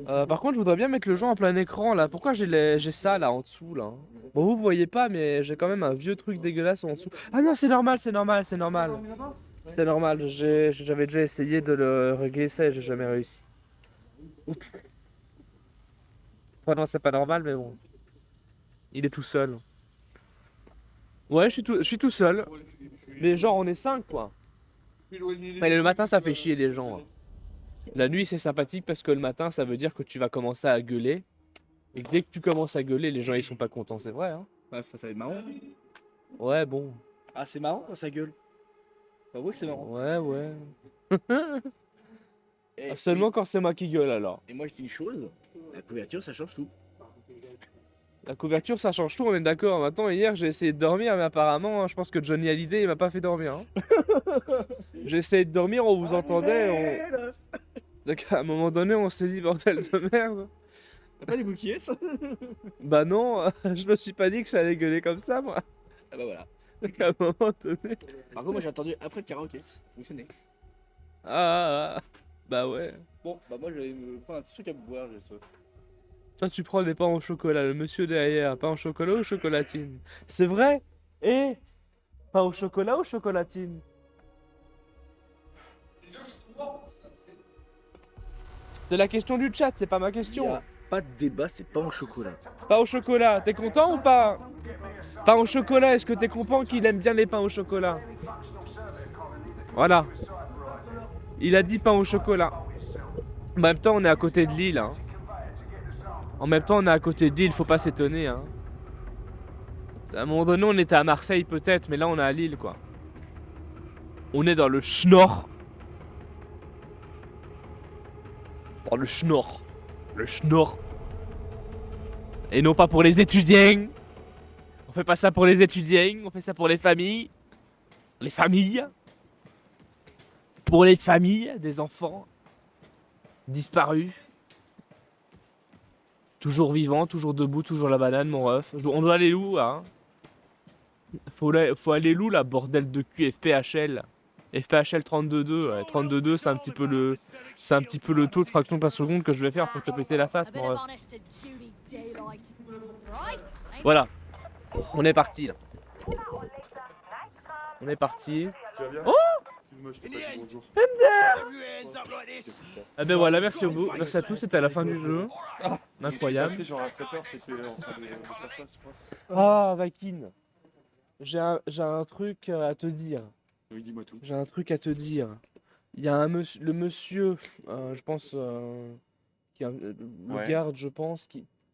Par contre, je voudrais bien mettre le jeu en plein écran là. Pourquoi j'ai ça là en dessous là? Bon, vous voyez pas, mais j'ai quand même un vieux truc dégueulasse en dessous. Ah non, c'est normal, c'est normal, c'est normal. C'est normal, j'avais déjà essayé de le régler ça et j'ai jamais réussi. Oups. Enfin, non, c'est pas normal, mais bon. Il est tout seul. Ouais, je suis tout seul. Mais genre, on est 5 quoi. Mais le matin, ça fait chier les gens. La nuit, c'est sympathique parce que le matin, ça veut dire que tu vas commencer à gueuler. Et que dès que tu commences à gueuler, les gens ils sont pas contents, c'est vrai. Hein. Ouais, ça va être marrant. Ouais, bon. Ah, c'est marrant quand ça gueule. Bah ouais, c'est marrant. Ouais. Seulement quand c'est moi qui gueule alors. Et moi, je dis une chose, la couverture, ça change tout. La couverture, ça change tout, on est d'accord. Maintenant, hier, j'ai essayé de dormir, mais apparemment, je pense que Johnny Hallyday, il m'a pas fait dormir. Hein. J'ai essayé de dormir, on vous entendait. Donc, à un moment donné, on s'est dit, bordel de merde. T'as pas des bouquets ça? Bah non, je me suis pas dit que ça allait gueuler comme ça, moi. Ah bah voilà. Donc, à un moment donné. Par contre, moi j'ai entendu après le karaoké. Fonctionnait. Bah ouais. Bon, bah moi je vais me prendre un petit truc à boire, je sais. Toi, tu prends des pains au chocolat, le monsieur derrière, pain au chocolat ou chocolatine? C'est vrai? Et pain au chocolat ou chocolatine? C'est la question du chat, c'est pas ma Il y question. a pas de débat, c'est pas en chocolat. Pain au chocolat, t'es content ou pas? Pain au chocolat, est-ce que t'es content qu'il aime bien les pains au chocolat? Voilà. Il a dit pain au chocolat. En même temps, on est à côté de Lille. Hein. En même temps, on est à côté de Lille, faut pas s'étonner. Hein. À un moment donné, on était à Marseille peut-être, mais là, on est à Lille, quoi. On est dans le Schnorr. Dans le Schnorr. Le Schnorr. Et non pas pour les étudiants. On fait pas ça pour les étudiants, on fait ça pour les familles. Les familles. Pour les familles des enfants disparus. Toujours vivant, toujours debout, toujours la banane, mon ref. On doit aller où, là? Faut aller où, là, bordel de cul, FPHL. FPHL 32.2, ouais, 32.2, c'est un petit peu le taux de fraction par seconde que je vais faire pour te péter la face, mon ref. Voilà. On est parti, là. On est parti. Tu vas bien? Oh! Excuse-moi, je t'ai pas dit bonjour. Ah ben voilà, merci à tous, c'était à la fin du jeu. Incroyable. Resté genre à 7h, t'étais en train de faire ça, je pense. Ah, Vakin, j'ai un truc à te dire. Oui, dis-moi tout. J'ai un truc à te dire. Il y a le monsieur, je pense, le Ouais. garde, je pense,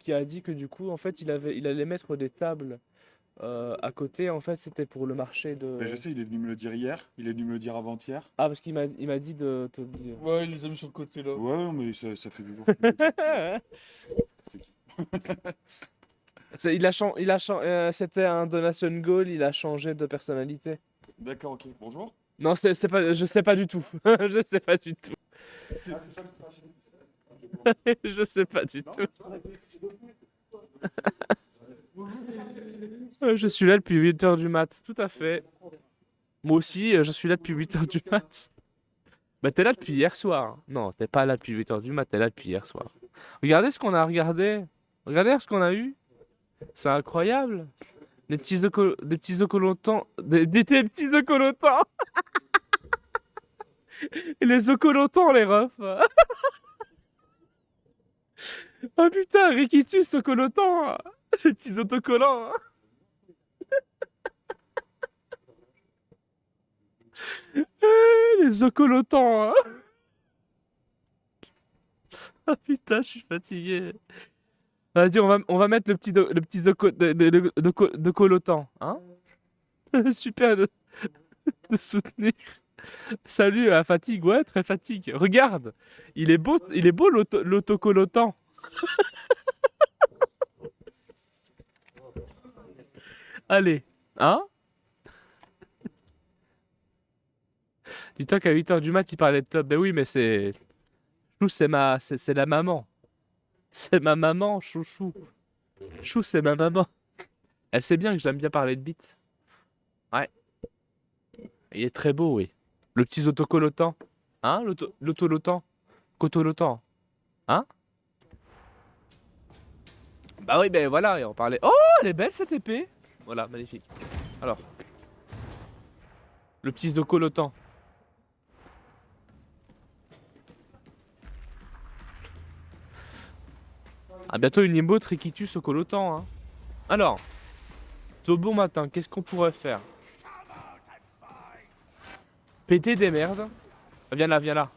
qui a dit que du coup, en fait, il allait mettre des tables à côté. En fait, c'était pour le marché de. Mais je sais, il est venu me le dire hier, il est venu me le dire avant-hier. Ah, parce il m'a dit de te le dire. Ouais, il les a mis sur le côté là. Ouais, mais ça fait toujours. C'est qui? C'était un donation goal, il a changé de personnalité. D'accord, ok. Bonjour. Non, c'est pas, je sais pas du tout. Je sais pas du tout. Je sais pas du tout. Je suis là depuis 8h du mat, tout à fait. Moi aussi, je suis là depuis 8h du mat. Bah t'es là depuis hier soir. Non, t'es pas là depuis 8h du mat, t'es là depuis hier soir. Regardez ce qu'on a regardé. Regardez ce qu'on a eu. C'est incroyable. Des petits ocolotants. Des petits ocolotants. Les ocolotants, les refs. Oh putain, Rikitus ocolotant. Les petits autocollants. Les ocolotants. Ah putain, je suis fatigué. Vas-y, on va mettre le petit de colotant, hein. Super de soutenir. Salut à fatigue, ouais, très fatigue. Regarde, il est beau l'autocolotant. Allez, hein. Dis-toi qu'à 8h du mat, il parlait de top. Ben oui, mais c'est la maman. C'est ma maman, chouchou. Chou, c'est ma maman. Elle sait bien que j'aime bien parler de bite. Ouais. Il est très beau, oui. Le petit autocollotant. Hein, l'autolotant. Cotolotant. Hein? Bah oui, ben voilà, et on parlait. Oh, elle est belle cette épée. Voilà, magnifique. Alors. Le petit autocollotant. À bientôt une emote Rikitus au colotant, hein. Alors, au bon matin, qu'est-ce qu'on pourrait faire? Péter des merdes. Viens là, viens là.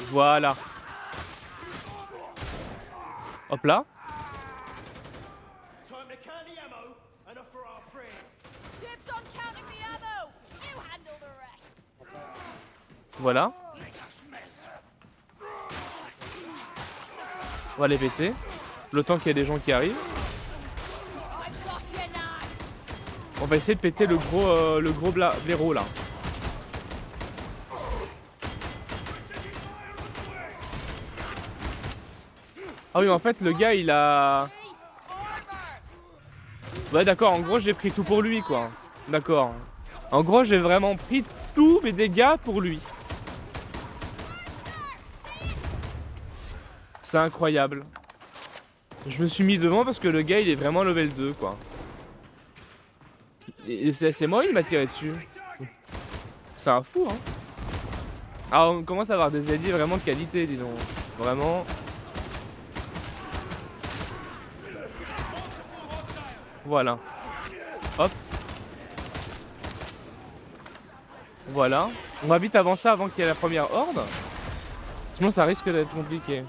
Voilà. Hop là. Voilà. On va les péter. Le temps qu'il y a des gens qui arrivent. On va essayer de péter le gros blaireau là. Ah oui, en fait, le gars il a. Ouais, d'accord, en gros, j'ai pris tout pour lui quoi. D'accord. En gros, j'ai vraiment pris tous mes dégâts pour lui. C'est incroyable. Je me suis mis devant parce que le gars il est vraiment level 2 quoi. Et c'est moi il m'a tiré dessus. C'est un fou hein. Ah on commence à avoir des alliés vraiment de qualité disons. Vraiment. Voilà. Hop. Voilà. On va vite avancer avant qu'il y ait la première horde. Sinon ça risque d'être compliqué.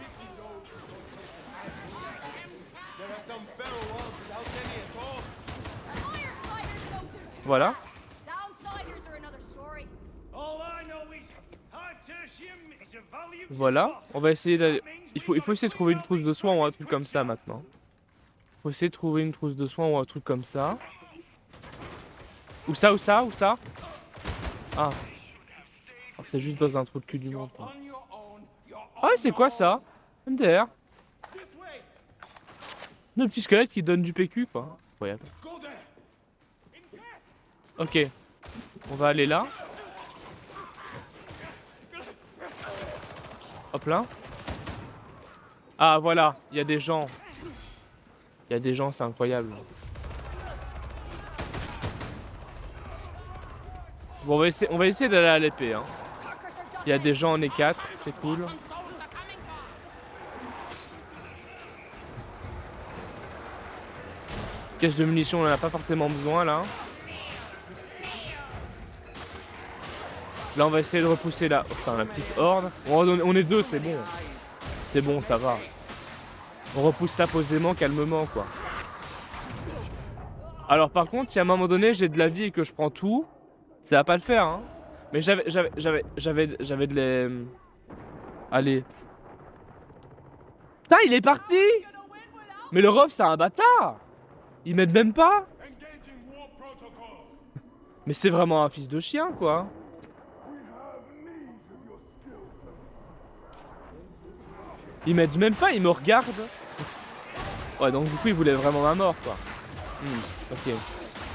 Voilà. Voilà. On va essayer d'aller. Il faut essayer de trouver une trousse de soins ou un truc comme ça maintenant. Il faut essayer de trouver une trousse de soins ou un truc comme ça. Où ça, où ça, où ça? Ah. Oh, c'est juste dans un trou de cul du monde. Quoi. Ah, c'est quoi ça? MDR. Nos petits squelettes qui donnent du PQ quoi. Incroyable. Ok, on va aller là. Hop là. Ah voilà, il y a des gens. Il y a des gens, c'est incroyable. Bon, on va essayer d'aller à l'épée. Hein. Il y a des gens en E4, c'est cool. Caisse de munitions, on en a pas forcément besoin là. Là, on va essayer de repousser la petite horde. On est deux, c'est bon. C'est bon, ça va. On repousse ça posément, calmement, quoi. Alors par contre, si à un moment donné j'ai de la vie et que je prends tout, ça va pas le faire, hein. Mais j'avais de les... Allez. Putain, il est parti! Mais le ref, c'est un bâtard! Il m'aide même pas! Mais c'est vraiment un fils de chien, quoi. Il m'aide même pas, il me regarde. Ouais, donc du coup, il voulait vraiment ma mort, quoi. Ok.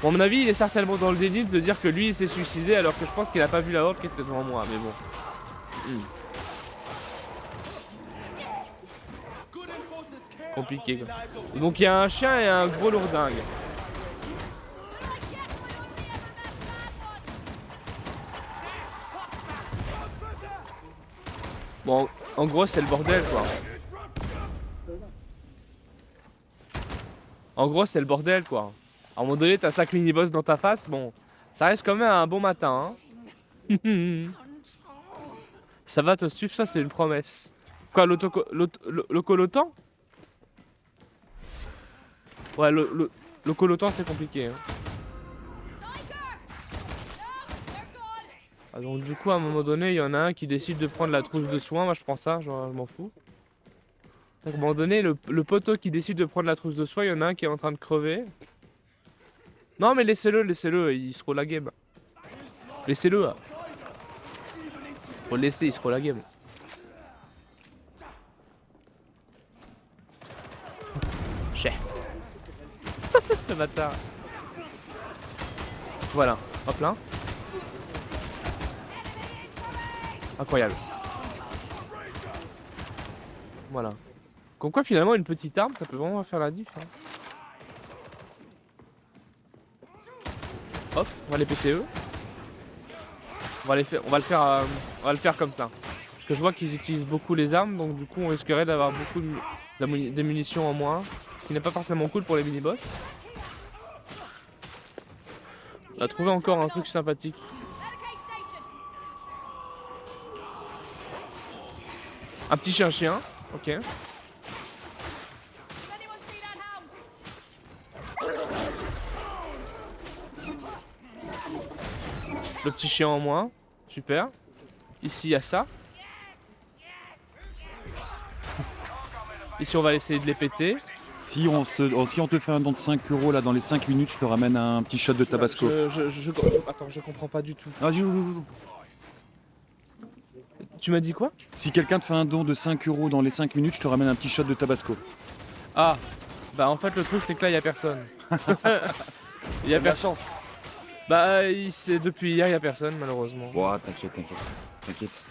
Bon, à mon avis, il est certainement dans le déni de dire que lui, il s'est suicidé alors que je pense qu'il a pas vu la horde qui était devant moi, mais bon. Compliqué, quoi. Donc il y a un chien et un gros lourdingue. Bon, en gros, c'est le bordel, quoi. En gros, c'est le bordel, quoi. À un moment donné, t'as 5 mini-boss dans ta face, bon, ça reste quand même un bon matin, hein. Ça va te suivre, ça, c'est une promesse. Quoi, l'auto-colotant? Ouais, le colotant, c'est compliqué, hein. Ah, donc du coup, à un moment donné, il y en a un qui décide de prendre la trousse de soins. Moi, je prends ça, genre, je m'en fous. Donc, à un moment donné, le poteau qui décide de prendre la trousse de soins, il y en a un qui est en train de crever. Non, mais laissez-le, il se roule la game. Laissez-le. Faut le laisser, il se roule la game. Chais. Le bâtard. Voilà, hop là. Incroyable. Voilà. Comme quoi finalement une petite arme ça peut vraiment faire la diff, hein. Hop, on va les péter eux. On va le faire comme ça. Parce que je vois qu'ils utilisent beaucoup les armes, donc du coup on risquerait d'avoir beaucoup de munitions en moins. Ce qui n'est pas forcément cool pour les mini-boss. On a trouvé encore un truc sympathique. Un petit chien, ok. Le petit chien en moins, super. Ici il y a ça. Ici on va essayer de les péter. Si on te fait un don de 5 € là dans les 5 minutes, je te ramène un petit shot de tabasco. Attends, je comprends pas du tout. Ah, Tu m'as dit quoi? si quelqu'un te fait un don de 5 € dans les 5 minutes, je te ramène un petit shot de tabasco. Ah, bah en fait le truc c'est que là il y a personne. Il y a personne. Bah c'est depuis hier il y a personne malheureusement. Ouah, t'inquiète.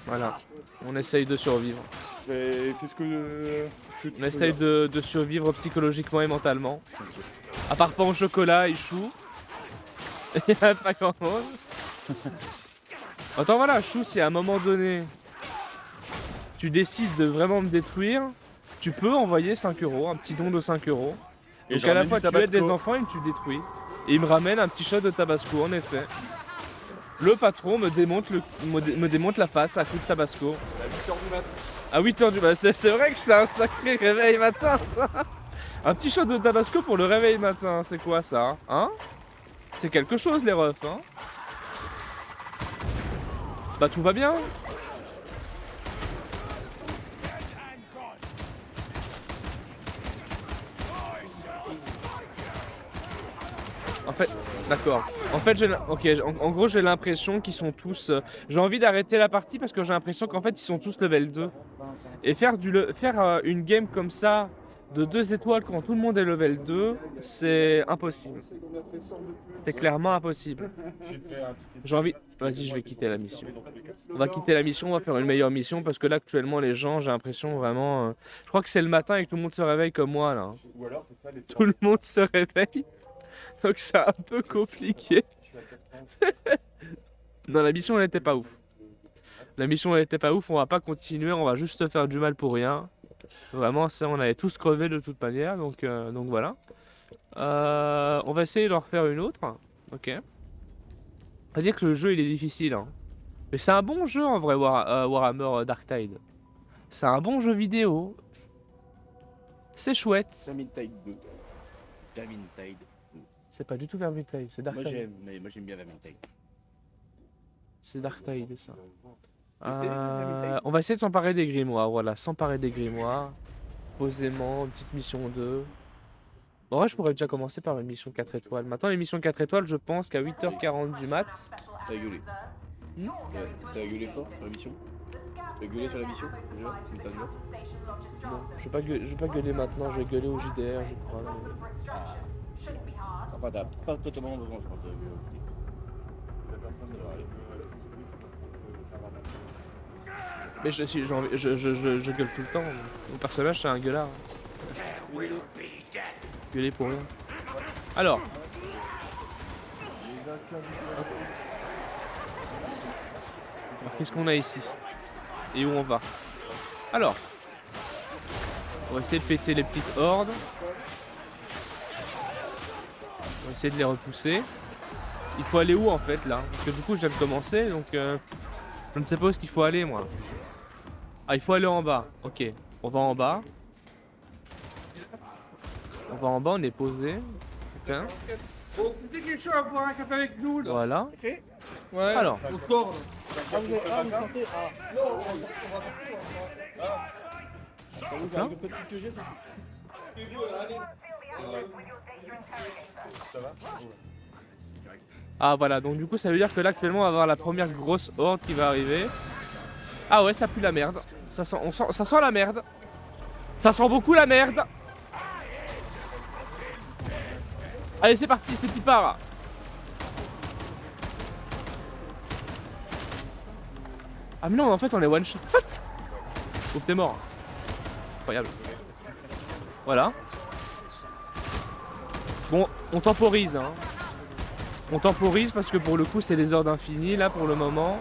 Voilà, on essaye de survivre. Fais ce que tu On essaye de survivre psychologiquement et mentalement. T'inquiète. À part pain au chocolat et chou. Il n'y a pas grand chose. Attends voilà, chou, si à un moment donné tu décides de vraiment me détruire, tu peux envoyer 5 €, un petit don de 5 €. Et Donc à la fois tu aides des enfants et tu détruis. Et il me ramène un petit shot de tabasco en effet. Le patron me démonte la face à coup de tabasco. À 8h du matin. C'est vrai que c'est un sacré réveil matin ça. Un petit shot de tabasco pour le réveil matin, c'est quoi ça? Hein? C'est quelque chose les refs, hein? Bah tout va bien. En fait, d'accord. En fait, en gros, j'ai l'impression qu'ils sont tous... j'ai envie d'arrêter la partie parce que j'ai l'impression qu'en fait, ils sont tous level 2. Et faire une game comme ça, de 2 étoiles quand tout le monde est level 2, c'est impossible. C'est clairement impossible. J'ai envie... Vas-y, je vais quitter la mission. On va quitter la mission, on va faire une meilleure mission parce que là, actuellement, les gens, j'ai l'impression vraiment... Je crois que c'est le matin et que tout le monde se réveille comme moi, là. Tout le monde se réveille. Donc c'est un peu compliqué. Non, la mission elle était pas ouf. La mission elle était pas ouf, on va pas continuer, on va juste faire du mal pour rien. Vraiment, ça on avait tous crevé de toute manière, donc voilà. On va essayer d'en refaire une autre. Ok. On va dire que le jeu il est difficile. Hein. Mais c'est un bon jeu en vrai, Warhammer Dark Tide. C'est un bon jeu vidéo. C'est chouette. Vermintide 2. Vermintide 2. C'est pas du tout Vermintide, c'est Moi Darktide. j'aime, mais moi j'aime bien Vermintide. C'est Darktide ça. Vermintide. On va essayer de s'emparer des grimoires, voilà, s'emparer des grimoires. Posément, petite mission 2. En vrai, je pourrais déjà commencer par une mission 4 étoiles. Maintenant, les missions 4 étoiles, je pense qu'à 8h40 du mat. Ça a gueulé. Hmm. Ouais, ça a gueulé fort sur la mission. Ça a gueulé sur la mission déjà. Tu me note. Bon, je vais pas gueuler maintenant, je vais gueuler au JDR, je crois. mais- Enfin, t'as pas totalement besoin, je pense. La personne devrait aller. Mais je gueule tout le temps. Mon personnage, c'est un gueulard. Gueuler pour rien. Alors. Alors, qu'est-ce qu'on a ici? Et où on va? Alors. On va essayer de péter les petites hordes. On va essayer de les repousser. Il faut aller où en fait là? Parce que du coup je viens de commencer donc je ne sais pas où est-ce qu'il faut aller moi. Ah, il faut aller en bas. Ok, on va en bas. On va en bas, on est posé. Ok. Bon, vous êtes quelque chose à boire un café avec nous là? Voilà. Ouais. Alors. Au sport là. Ah, vous sortez. Ah, Non, on va Hein? le petit que j'ai, c'est Ça va? Ah voilà, donc du coup ça veut dire que là actuellement on va avoir la première grosse horde qui va arriver. Ah ouais, ça pue la merde. Ça sent, ça sent la merde. Ça sent beaucoup la merde. Allez, c'est parti, c'est qui part. Ah mais non, en fait on est one shot. Oh, t'es mort. Incroyable. Voilà. Bon, on temporise hein. On temporise parce que pour le coup c'est des ordres infinis là pour le moment.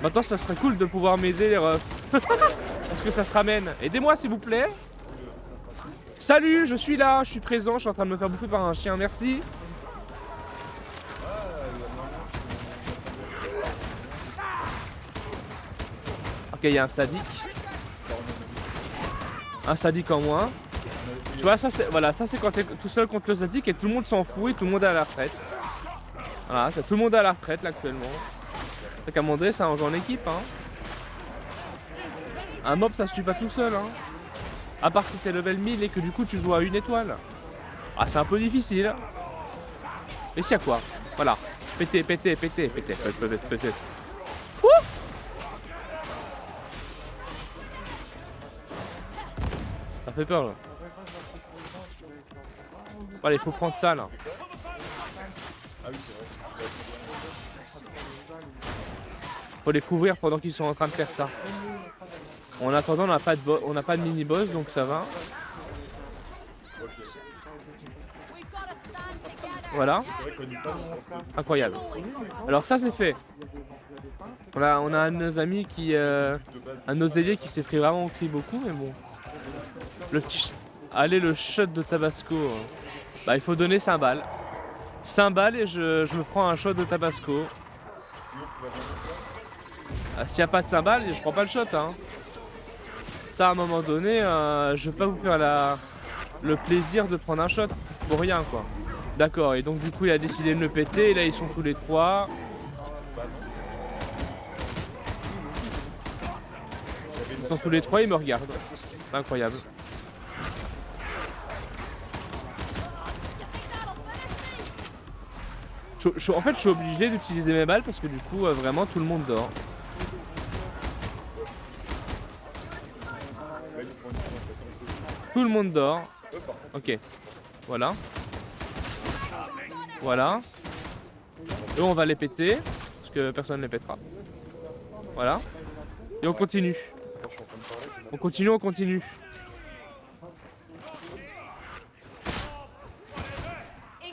Maintenant ça serait cool de pouvoir m'aider les refs. Parce que ça se ramène. Aidez-moi s'il vous plaît. Salut, je suis là, je suis présent, je suis en train de me faire bouffer par un chien, merci. Ok, il y a un sadique. Un sadique en moins. Tu vois, ça c'est voilà, ça c'est quand t'es tout seul contre le sadique et tout le monde s'en fout et tout le monde est à la retraite. Voilà, tout le monde est à la retraite là actuellement. Fait qu'à un moment donné, ça en joue en équipe hein. Un mob ça se tue pas tout seul hein. À part si t'es level 1000 et que du coup tu joues à une étoile. Ah c'est un peu difficile. Mais si à quoi? Voilà. Pété, pété, pété, pété, pété, pété. Ouh! Ça fait peur là. Allez, faut prendre ça là. Faut les couvrir pendant qu'ils sont en train de faire ça. En attendant, on n'a pas de mini-boss donc ça va. Voilà. Incroyable. Alors ça c'est fait. On a un de nos amis qui... un de nos ailiers qui s'est pris vraiment pris beaucoup mais bon. Le petit... Allez le shot de Tabasco. Bah il faut donner 5 balles. 5 balles et je me prends un shot de Tabasco. Ah, s'il n'y a pas de 5 balles, je prends pas le shot hein. Ça à un moment donné, je vais pas vous faire le plaisir de prendre un shot pour rien quoi. D'accord, et donc du coup il a décidé de le péter et là ils sont tous les trois. Ils sont tous les trois, ils me regardent. Incroyable. En fait je suis obligé d'utiliser mes balles parce que du coup vraiment tout le monde dort. Tout le monde dort. Ok. Voilà. Voilà. Et on va les péter. Parce que personne ne les pètera. Voilà. Et on continue. On continue, on continue.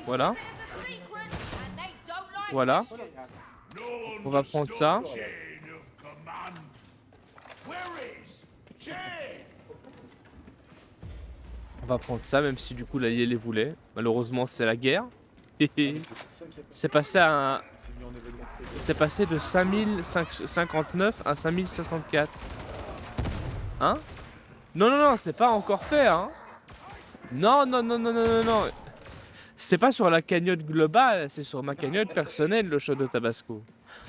Voilà. Voilà. On va prendre ça. On va prendre ça, même si du coup l'allié les voulait. Malheureusement, c'est la guerre. C'est passé à c'est passé de 5059 à 5064. Hein? Non, non, non, c'est pas encore fait, hein? Non, non, non, non, non, non, non. C'est pas sur la cagnotte globale, c'est sur ma cagnotte personnelle, le shot de Tabasco.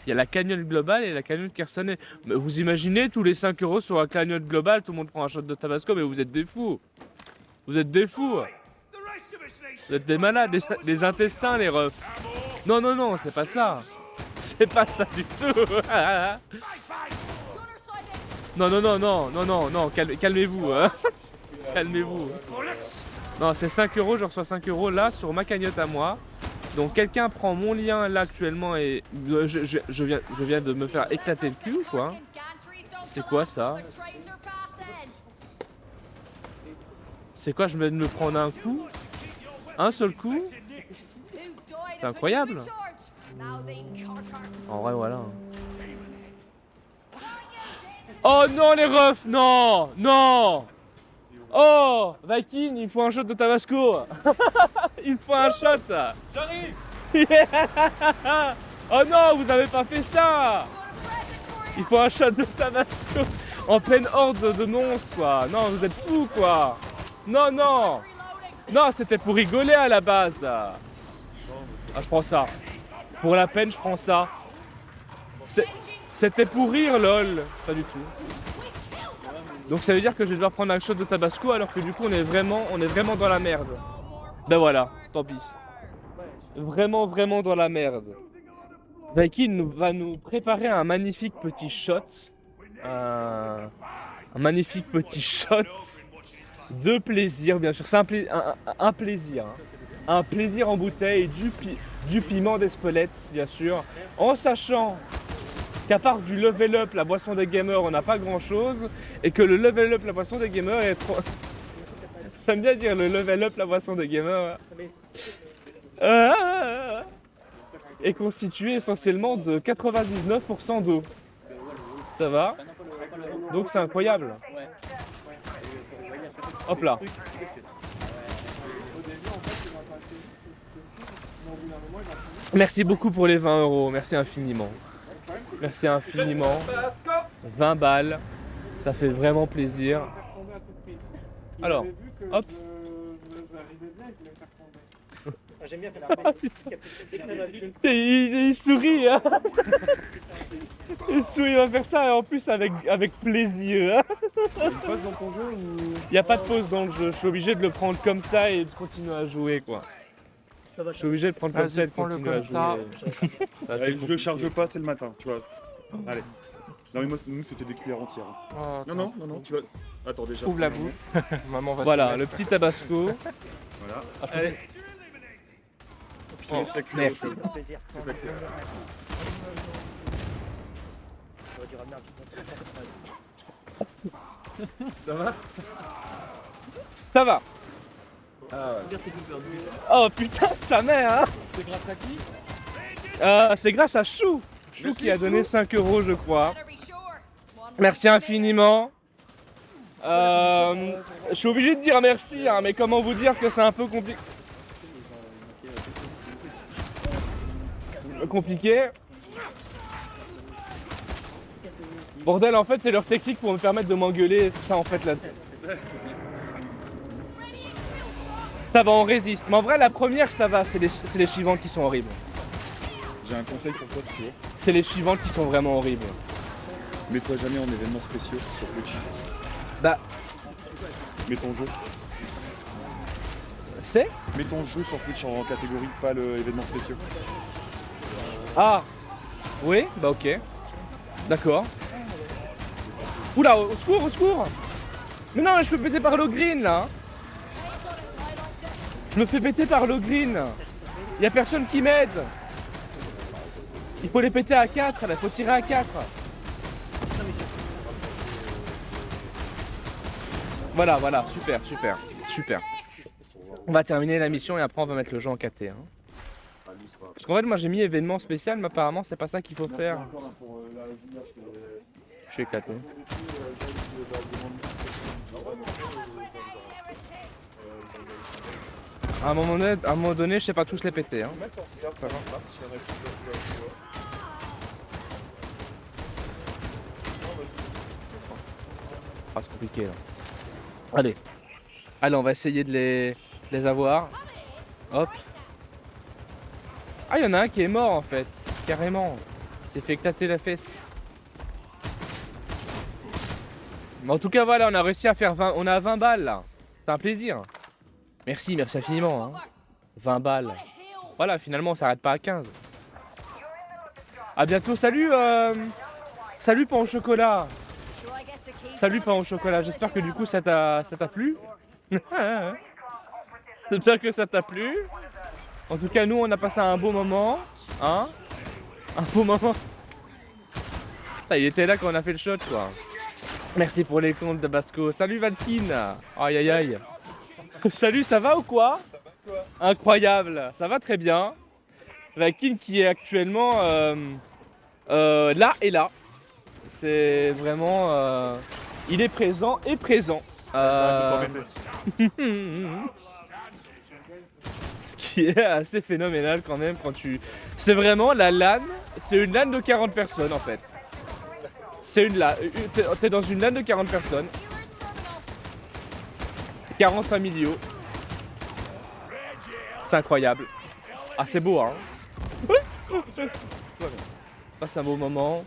Il y a la cagnotte globale et la cagnotte personnelle. Mais vous imaginez, tous les 5 € sur la cagnotte globale, tout le monde prend un shot de Tabasco, mais vous êtes des fous. Vous êtes des fous. Vous êtes des malades, des intestins, les refs. Non, non, non, c'est pas ça. C'est pas ça du tout. Non, non, non, non, non, non, non, calmez-vous. Hein. Calmez-vous. Non, c'est 5 €, je reçois 5 € là sur ma cagnotte à moi. Donc quelqu'un prend mon lien là actuellement et je viens de me faire éclater le cul, quoi. C'est quoi ça? C'est quoi, je viens de me prendre un coup? Un seul coup? C'est incroyable. En vrai, voilà. Oh non, les refs, non, non. Oh, Viking, il faut un shot de Tabasco. Il faut un shot. J'arrive. Oh non, vous avez pas fait ça. Il faut un shot de Tabasco en pleine horde de monstres, quoi. Non, vous êtes fous, quoi. Non, non. Non, c'était pour rigoler à la base. Ah, je prends ça. Pour la peine, je prends ça. C'était pour rire, lol. Pas du tout. Donc ça veut dire que je vais devoir prendre un shot de Tabasco alors que du coup on est vraiment dans la merde. Ben voilà, tant pis. Vraiment, vraiment dans la merde. Viking va nous préparer un magnifique petit shot. Un magnifique petit shot de plaisir, bien sûr. C'est un plaisir. Hein. Un plaisir en bouteille, du piment d'Espelette, bien sûr. En sachant qu'à part du level up, la boisson des gamers, on n'a pas grand chose. Et que le level up, la boisson des gamers est trop... J'aime bien dire le level up, la boisson des gamers. Est constitué essentiellement de 99% d'eau. Ça va? Donc c'est incroyable. Hop là. Merci beaucoup pour les 20 €. Merci infiniment. Merci infiniment. 20 balles. Ça fait vraiment plaisir. Alors, hop. J'aime bien faire Oh, putain. Il sourit, hein. Il sourit, il va faire ça et en plus avec plaisir. Hein. Une pause dans ton jeu ou... Il n'y a pas de pause dans le jeu, je suis obligé de le prendre comme ça et de continuer à jouer, quoi. Je suis obligé de prendre comme ça et de continuer à jouer. Allez, je le charge pas, c'est le matin, tu vois. Allez. Non mais moi, nous c'était des cuillères entières. Oh, Non, non, non, non, tu vois. Attends déjà. Ouvre la bouche. Maman va Voilà, te le petit tabasco. Voilà. Allez. Je te laisse la cuillère Merci. aussi. plaisir. C'est pas clair. J'aurais dû ramener un petit Ça va? Ça va. peu. Oh putain, sa mère, hein. C'est grâce à qui? C'est grâce à Chou. Chou Merci, qui a donné Chou. 5 € je crois. Merci infiniment. Je suis obligé de dire merci, hein, mais comment vous dire que c'est un peu compliqué. Bordel, en fait, c'est leur technique pour me permettre de m'engueuler, c'est ça en fait là. Ça va, on résiste. Mais en vrai, la première, ça va, c'est les suivantes qui sont horribles. J'ai un conseil pour toi si tu veux. C'est les suivantes qui sont vraiment horribles. Mets-toi jamais en événements spéciaux sur Twitch. Bah, Mets ton jeu. c'est Mets ton jeu sur Twitch en catégorie, pas le événement spéciaux. Ah oui, bah ok. D'accord. Oula, au secours, au secours. Mais non, je me fais péter par le green là. Je me fais péter par le green. Y a personne qui m'aide. Il faut les péter à 4, là, faut tirer à 4. Voilà, voilà, super, super, super. On va terminer la mission et après on va mettre le jeu en KT. Hein. Parce qu'en fait, moi j'ai mis événement spécial, mais apparemment c'est pas ça qu'il faut faire. Je suis éclaté. À un moment donné, je sais pas tous les péter. Hein. D'accord, c'est après, là, si on a plus de Ah, c'est compliqué là. Allez. Allez, on va essayer de les avoir. Hop. Ah, il y en a un qui est mort en fait. Carrément. Il s'est fait éclater la fesse. Mais en tout cas, voilà, on a réussi à faire 20. On a 20 balles là. C'est un plaisir. Merci, merci infiniment. Hein. 20 balles. Voilà, finalement, on s'arrête pas à 15. À bientôt. Salut, salut pain au chocolat. Salut pain au chocolat. J'espère que du coup, ça t'a plu. J'espère que ça t'a plu. En tout cas, nous, on a passé un beau moment. Hein? Un beau moment. Ça, il était là quand on a fait le shot, quoi. Merci pour les comptes de Basco. Salut Valkyne. Aïe aïe aïe. Salut, ça va ou quoi? Incroyable. Ça va très bien. Valkyne qui est actuellement là et là. C'est vraiment... il est présent et présent. Ce qui est assez phénoménal quand même quand tu... C'est vraiment la LAN, c'est une LAN de 40 personnes en fait. C'est une LAN, t'es dans une LAN de 40 personnes. 40 familiaux. C'est incroyable. Ah c'est beau hein. Passe un beau moment.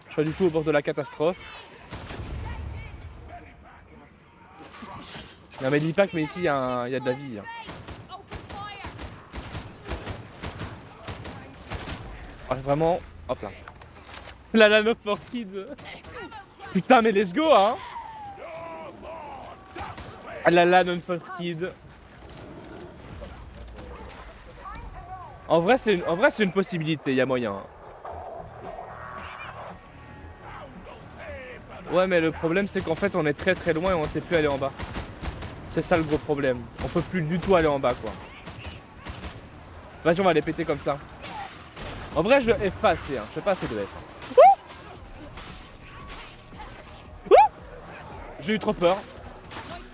Je suis pas du tout au bord de la catastrophe. Non mais dis pas que mais ici il y a de la vie. Hein. Ah, vraiment, hop là. La nano for kid. Putain mais let's go hein. La nano for kid. En vrai c'est une possibilité, il y a moyen. Ouais mais le problème c'est qu'en fait on est très très loin et on sait plus aller en bas. C'est ça le gros problème. On peut plus du tout aller en bas quoi. Vas-y on va les péter comme ça. En vrai je F pas assez, hein. Je fais pas assez de F. J'ai eu trop peur.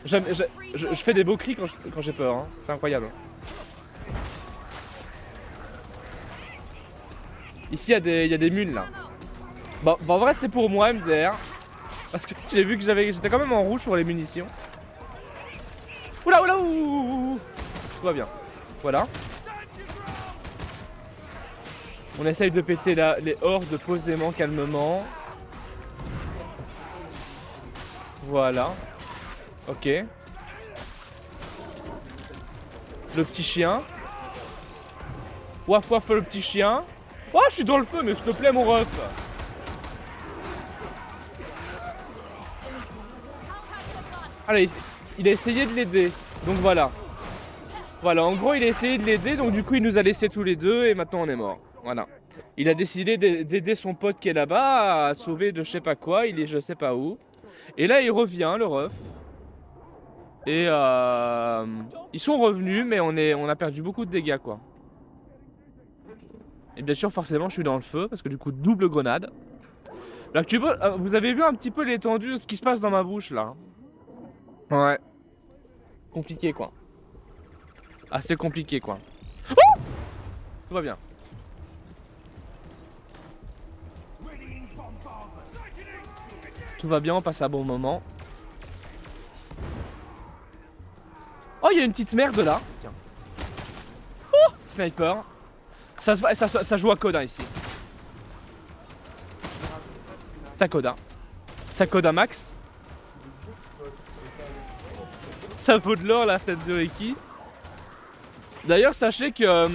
Je fais des beaux cris quand j'ai peur, hein. C'est incroyable. Ici il y a des mules là. Bon en vrai c'est pour moi MDR. Parce que j'ai vu que j'étais quand même en rouge sur les munitions. Oula oula ouh. Tout va bien. Voilà. On essaye de péter les hordes posément, calmement. Voilà. Ok. Le petit chien. Waf waf le petit chien. Oh je suis dans le feu mais s'il te plaît mon ref. Allez, il a essayé de l'aider. Donc voilà. Voilà, en gros il a essayé de l'aider donc du coup il nous a laissés tous les deux et maintenant on est mort. Voilà. Il a décidé d'aider son pote qui est là-bas à sauver de je sais pas quoi, il est je sais pas où. Et là il revient, le ref. Et ils sont revenus mais on a perdu beaucoup de dégâts quoi. Et bien sûr forcément je suis dans le feu parce que du coup double grenade. Là, vous avez vu un petit peu l'étendue de ce qui se passe dans ma bouche là. Ouais. Compliqué quoi. Assez compliqué quoi. Oh tout va bien. Tout va bien, on passe un bon moment. Oh, il y a une petite merde là. Tiens. Oh sniper. Ça joue à Coda ici. Ça Coda. Ça Coda max. Ça vaut de l'or la tête de Ricky. D'ailleurs, sachez que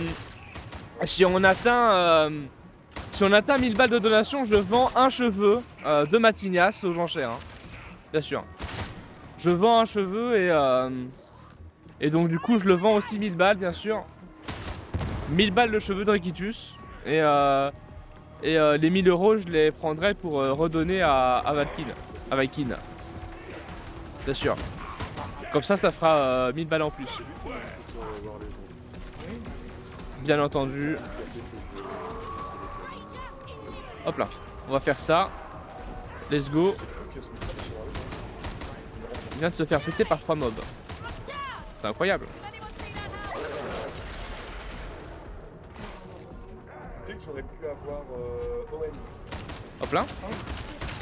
si on atteint 1000 balles de donation, je vends un cheveu de Matignas aux enchères. Hein. Bien sûr. Je vends un cheveu et donc du coup je le vends aussi 1000 balles bien sûr. 1000 balles de cheveux de Rikitus. Et les 1000 euros je les prendrai pour redonner à Valkyne. À Valkyne. Bien sûr. Comme ça fera 1000 balles en plus. Bien entendu. Hop là, on va faire ça. Let's go. Il vient de se faire péter par 3 mobs. C'est incroyable. j'aurais pu avoir OM. Hop là.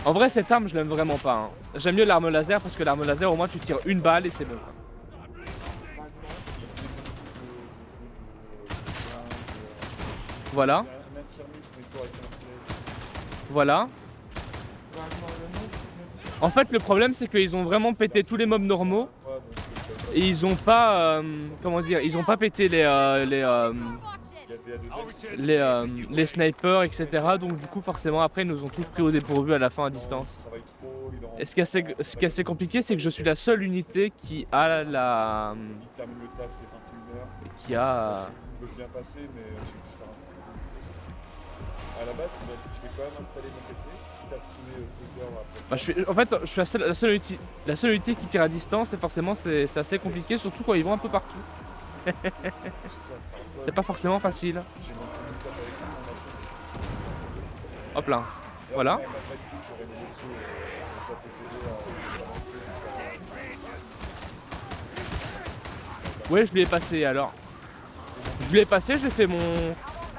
En vrai, cette arme, je l'aime vraiment pas. Hein. J'aime mieux l'arme laser parce que l'arme laser, au moins, tu tires une balle et c'est bon. Voilà. Voilà. En fait, le problème, c'est qu'ils ont vraiment pété tous les mobs normaux. Et ils ont pas, comment dire, ils ont pas pété les snipers, etc. Donc du coup, forcément, après, ils nous ont tous pris au dépourvu à la fin à distance. Et ce qui est assez compliqué, c'est que je suis la seule unité qui a la... Qui a... bien passer, mais je vais faire un... À la base, je vais quand même installer mon PC, quitte à streamer 2 heures après. En fait, je suis la seule unité qui tire à distance et forcément c'est assez compliqué, surtout quand ils vont un peu partout. C'est pas forcément facile. Hop là, voilà. Ouais, je lui ai passé alors. Je lui ai passé, j'ai fait mon...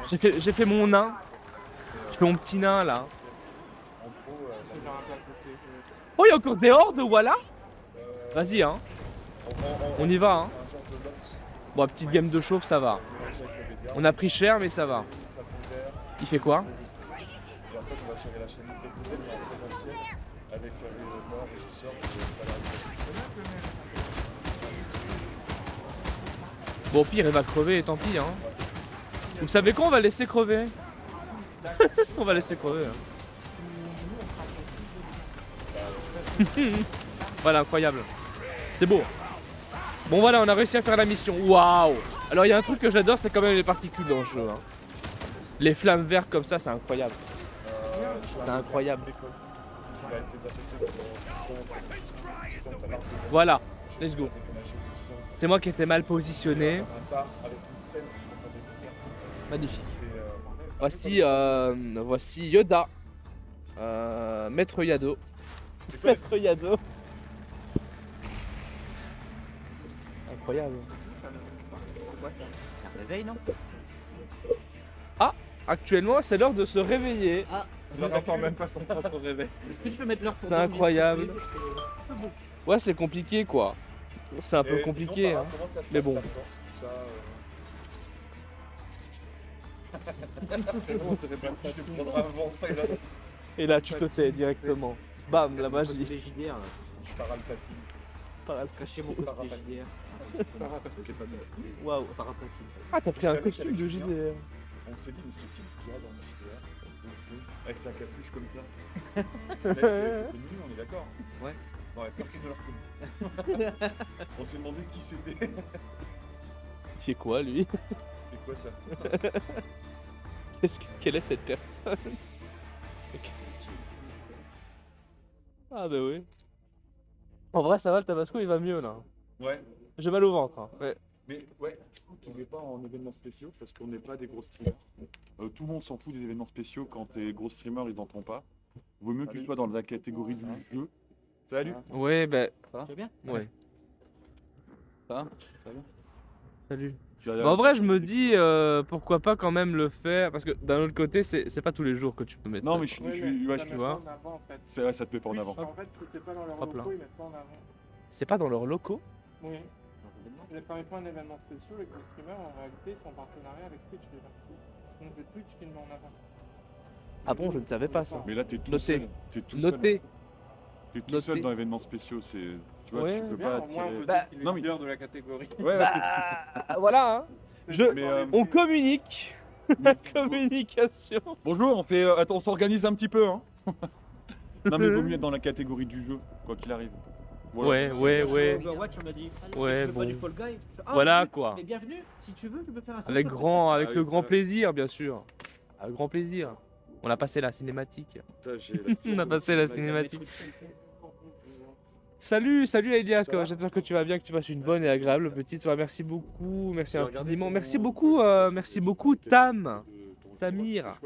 J'ai fait mon nain. J'ai fait mon petit nain là. Oh, il y a encore des hordes, voilà. Vas-y, hein. On y va, hein. Bon, petite game de chauffe, ça va. On a pris cher, mais ça va. Il fait quoi? Bon, au pire, il va crever, et tant pis, hein. Vous savez quoi, on va laisser crever. On va laisser crever. Voilà, incroyable. C'est beau. Bon, voilà, on a réussi à faire la mission. Waouh! Alors, il y a un truc que j'adore, c'est quand même les particules dans le jeu. Hein. Les flammes vertes comme ça, c'est incroyable. C'est incroyable. Voilà, let's go. C'est moi qui étais mal positionné. Magnifique. Voici Yoda. Maître Yado. Maître Yado. Incroyable. Pourquoi ça? Ça réveille, non? Ah, actuellement, c'est l'heure de se réveiller. Ah, On n'entend même pas son propre réveil. est-ce que je peux mettre l'heure pour C'est dormir, incroyable. s'il te plaît? Ouais, c'est compliqué quoi. C'est un peu compliqué. Hein. Mais bon. Et là, tu te tais directement. Bam, la Parce que magie. les JDR, là. Je pars à le platine. Cachez mon cosplay JDR. Waouh. Paraplatine. Ah, t'as pris un costume de JDR. On s'est dit, mais c'est qui le gars dans le JDR avec sa capuche comme ça? Le mec, il est connu, on est d'accord? Ouais. Ouais, personne ne l'a reconnu. On s'est demandé qui c'était. C'est quoi lui? C'est quoi ça? Quelle est cette personne? Ah bah oui. En vrai ça va, le tabasco il va mieux là. Ouais. J'ai mal au ventre. Hein. Ouais. Mais ouais, du coup, tu ne pas en événements spéciaux parce qu'on n'est pas des gros streamers. Tout le monde s'en fout des événements spéciaux quand t'es gros streamer, ils n'en font pas. Vaut mieux que tu sois dans la catégorie du jeu. Salut. Ouais bah. Tu vas bien? Ouais. Ça va? Salut. Tu as Bah, en vrai je me dis pourquoi pas quand même le faire parce que d'un autre côté c'est pas tous les jours que tu peux mettre Non ça, mais je quoi. suis. Tu vois. C'est vrai, ça te met pas en avant. En fait, c'est pas dans leurs Hop là. locaux, ils mettent pas en avant. C'est pas dans leurs locaux? Oui. Ils parlent pas d'événements spéciaux et que les streamers, en réalité, ils sont en partenariat avec Twitch déjà. Donc c'est Twitch qui le met en avant. Ah bon, je ne savais pas ça. Mais là t'es tout Notez. seul. T'es tout seul. Notez. T'es tout seul Notez. dans l'événement spéciaux. C'est. Tu vois, Ouais. tu peux Bien, pas au moins, on attirer. peut Bah, dire qu'il est non, mais- leader de la catégorie. Ouais, Bah voilà hein. mais, On communique. Communication. bonjour, on fait. Attends, on s'organise un petit peu, hein. Non mais il vaut mieux être dans la catégorie du jeu, quoi qu'il arrive. Voilà. Ouais. Overwatch, on m'a dit. Ouais, tu veux bon. pas du Fall Guy? Ah, Voilà, bienvenue. quoi. Mais bienvenue, si tu veux, je peux faire un Avec truc. avec Ah le oui, grand c'est vrai. plaisir, bien sûr. Avec grand plaisir. On a passé la cinématique. On a passé la cinématique. Salut Elias, j'espère que tu vas bien, que tu passes une bonne et agréable petite soirée. Merci beaucoup, merci infiniment. Merci beaucoup Tam. Tamir.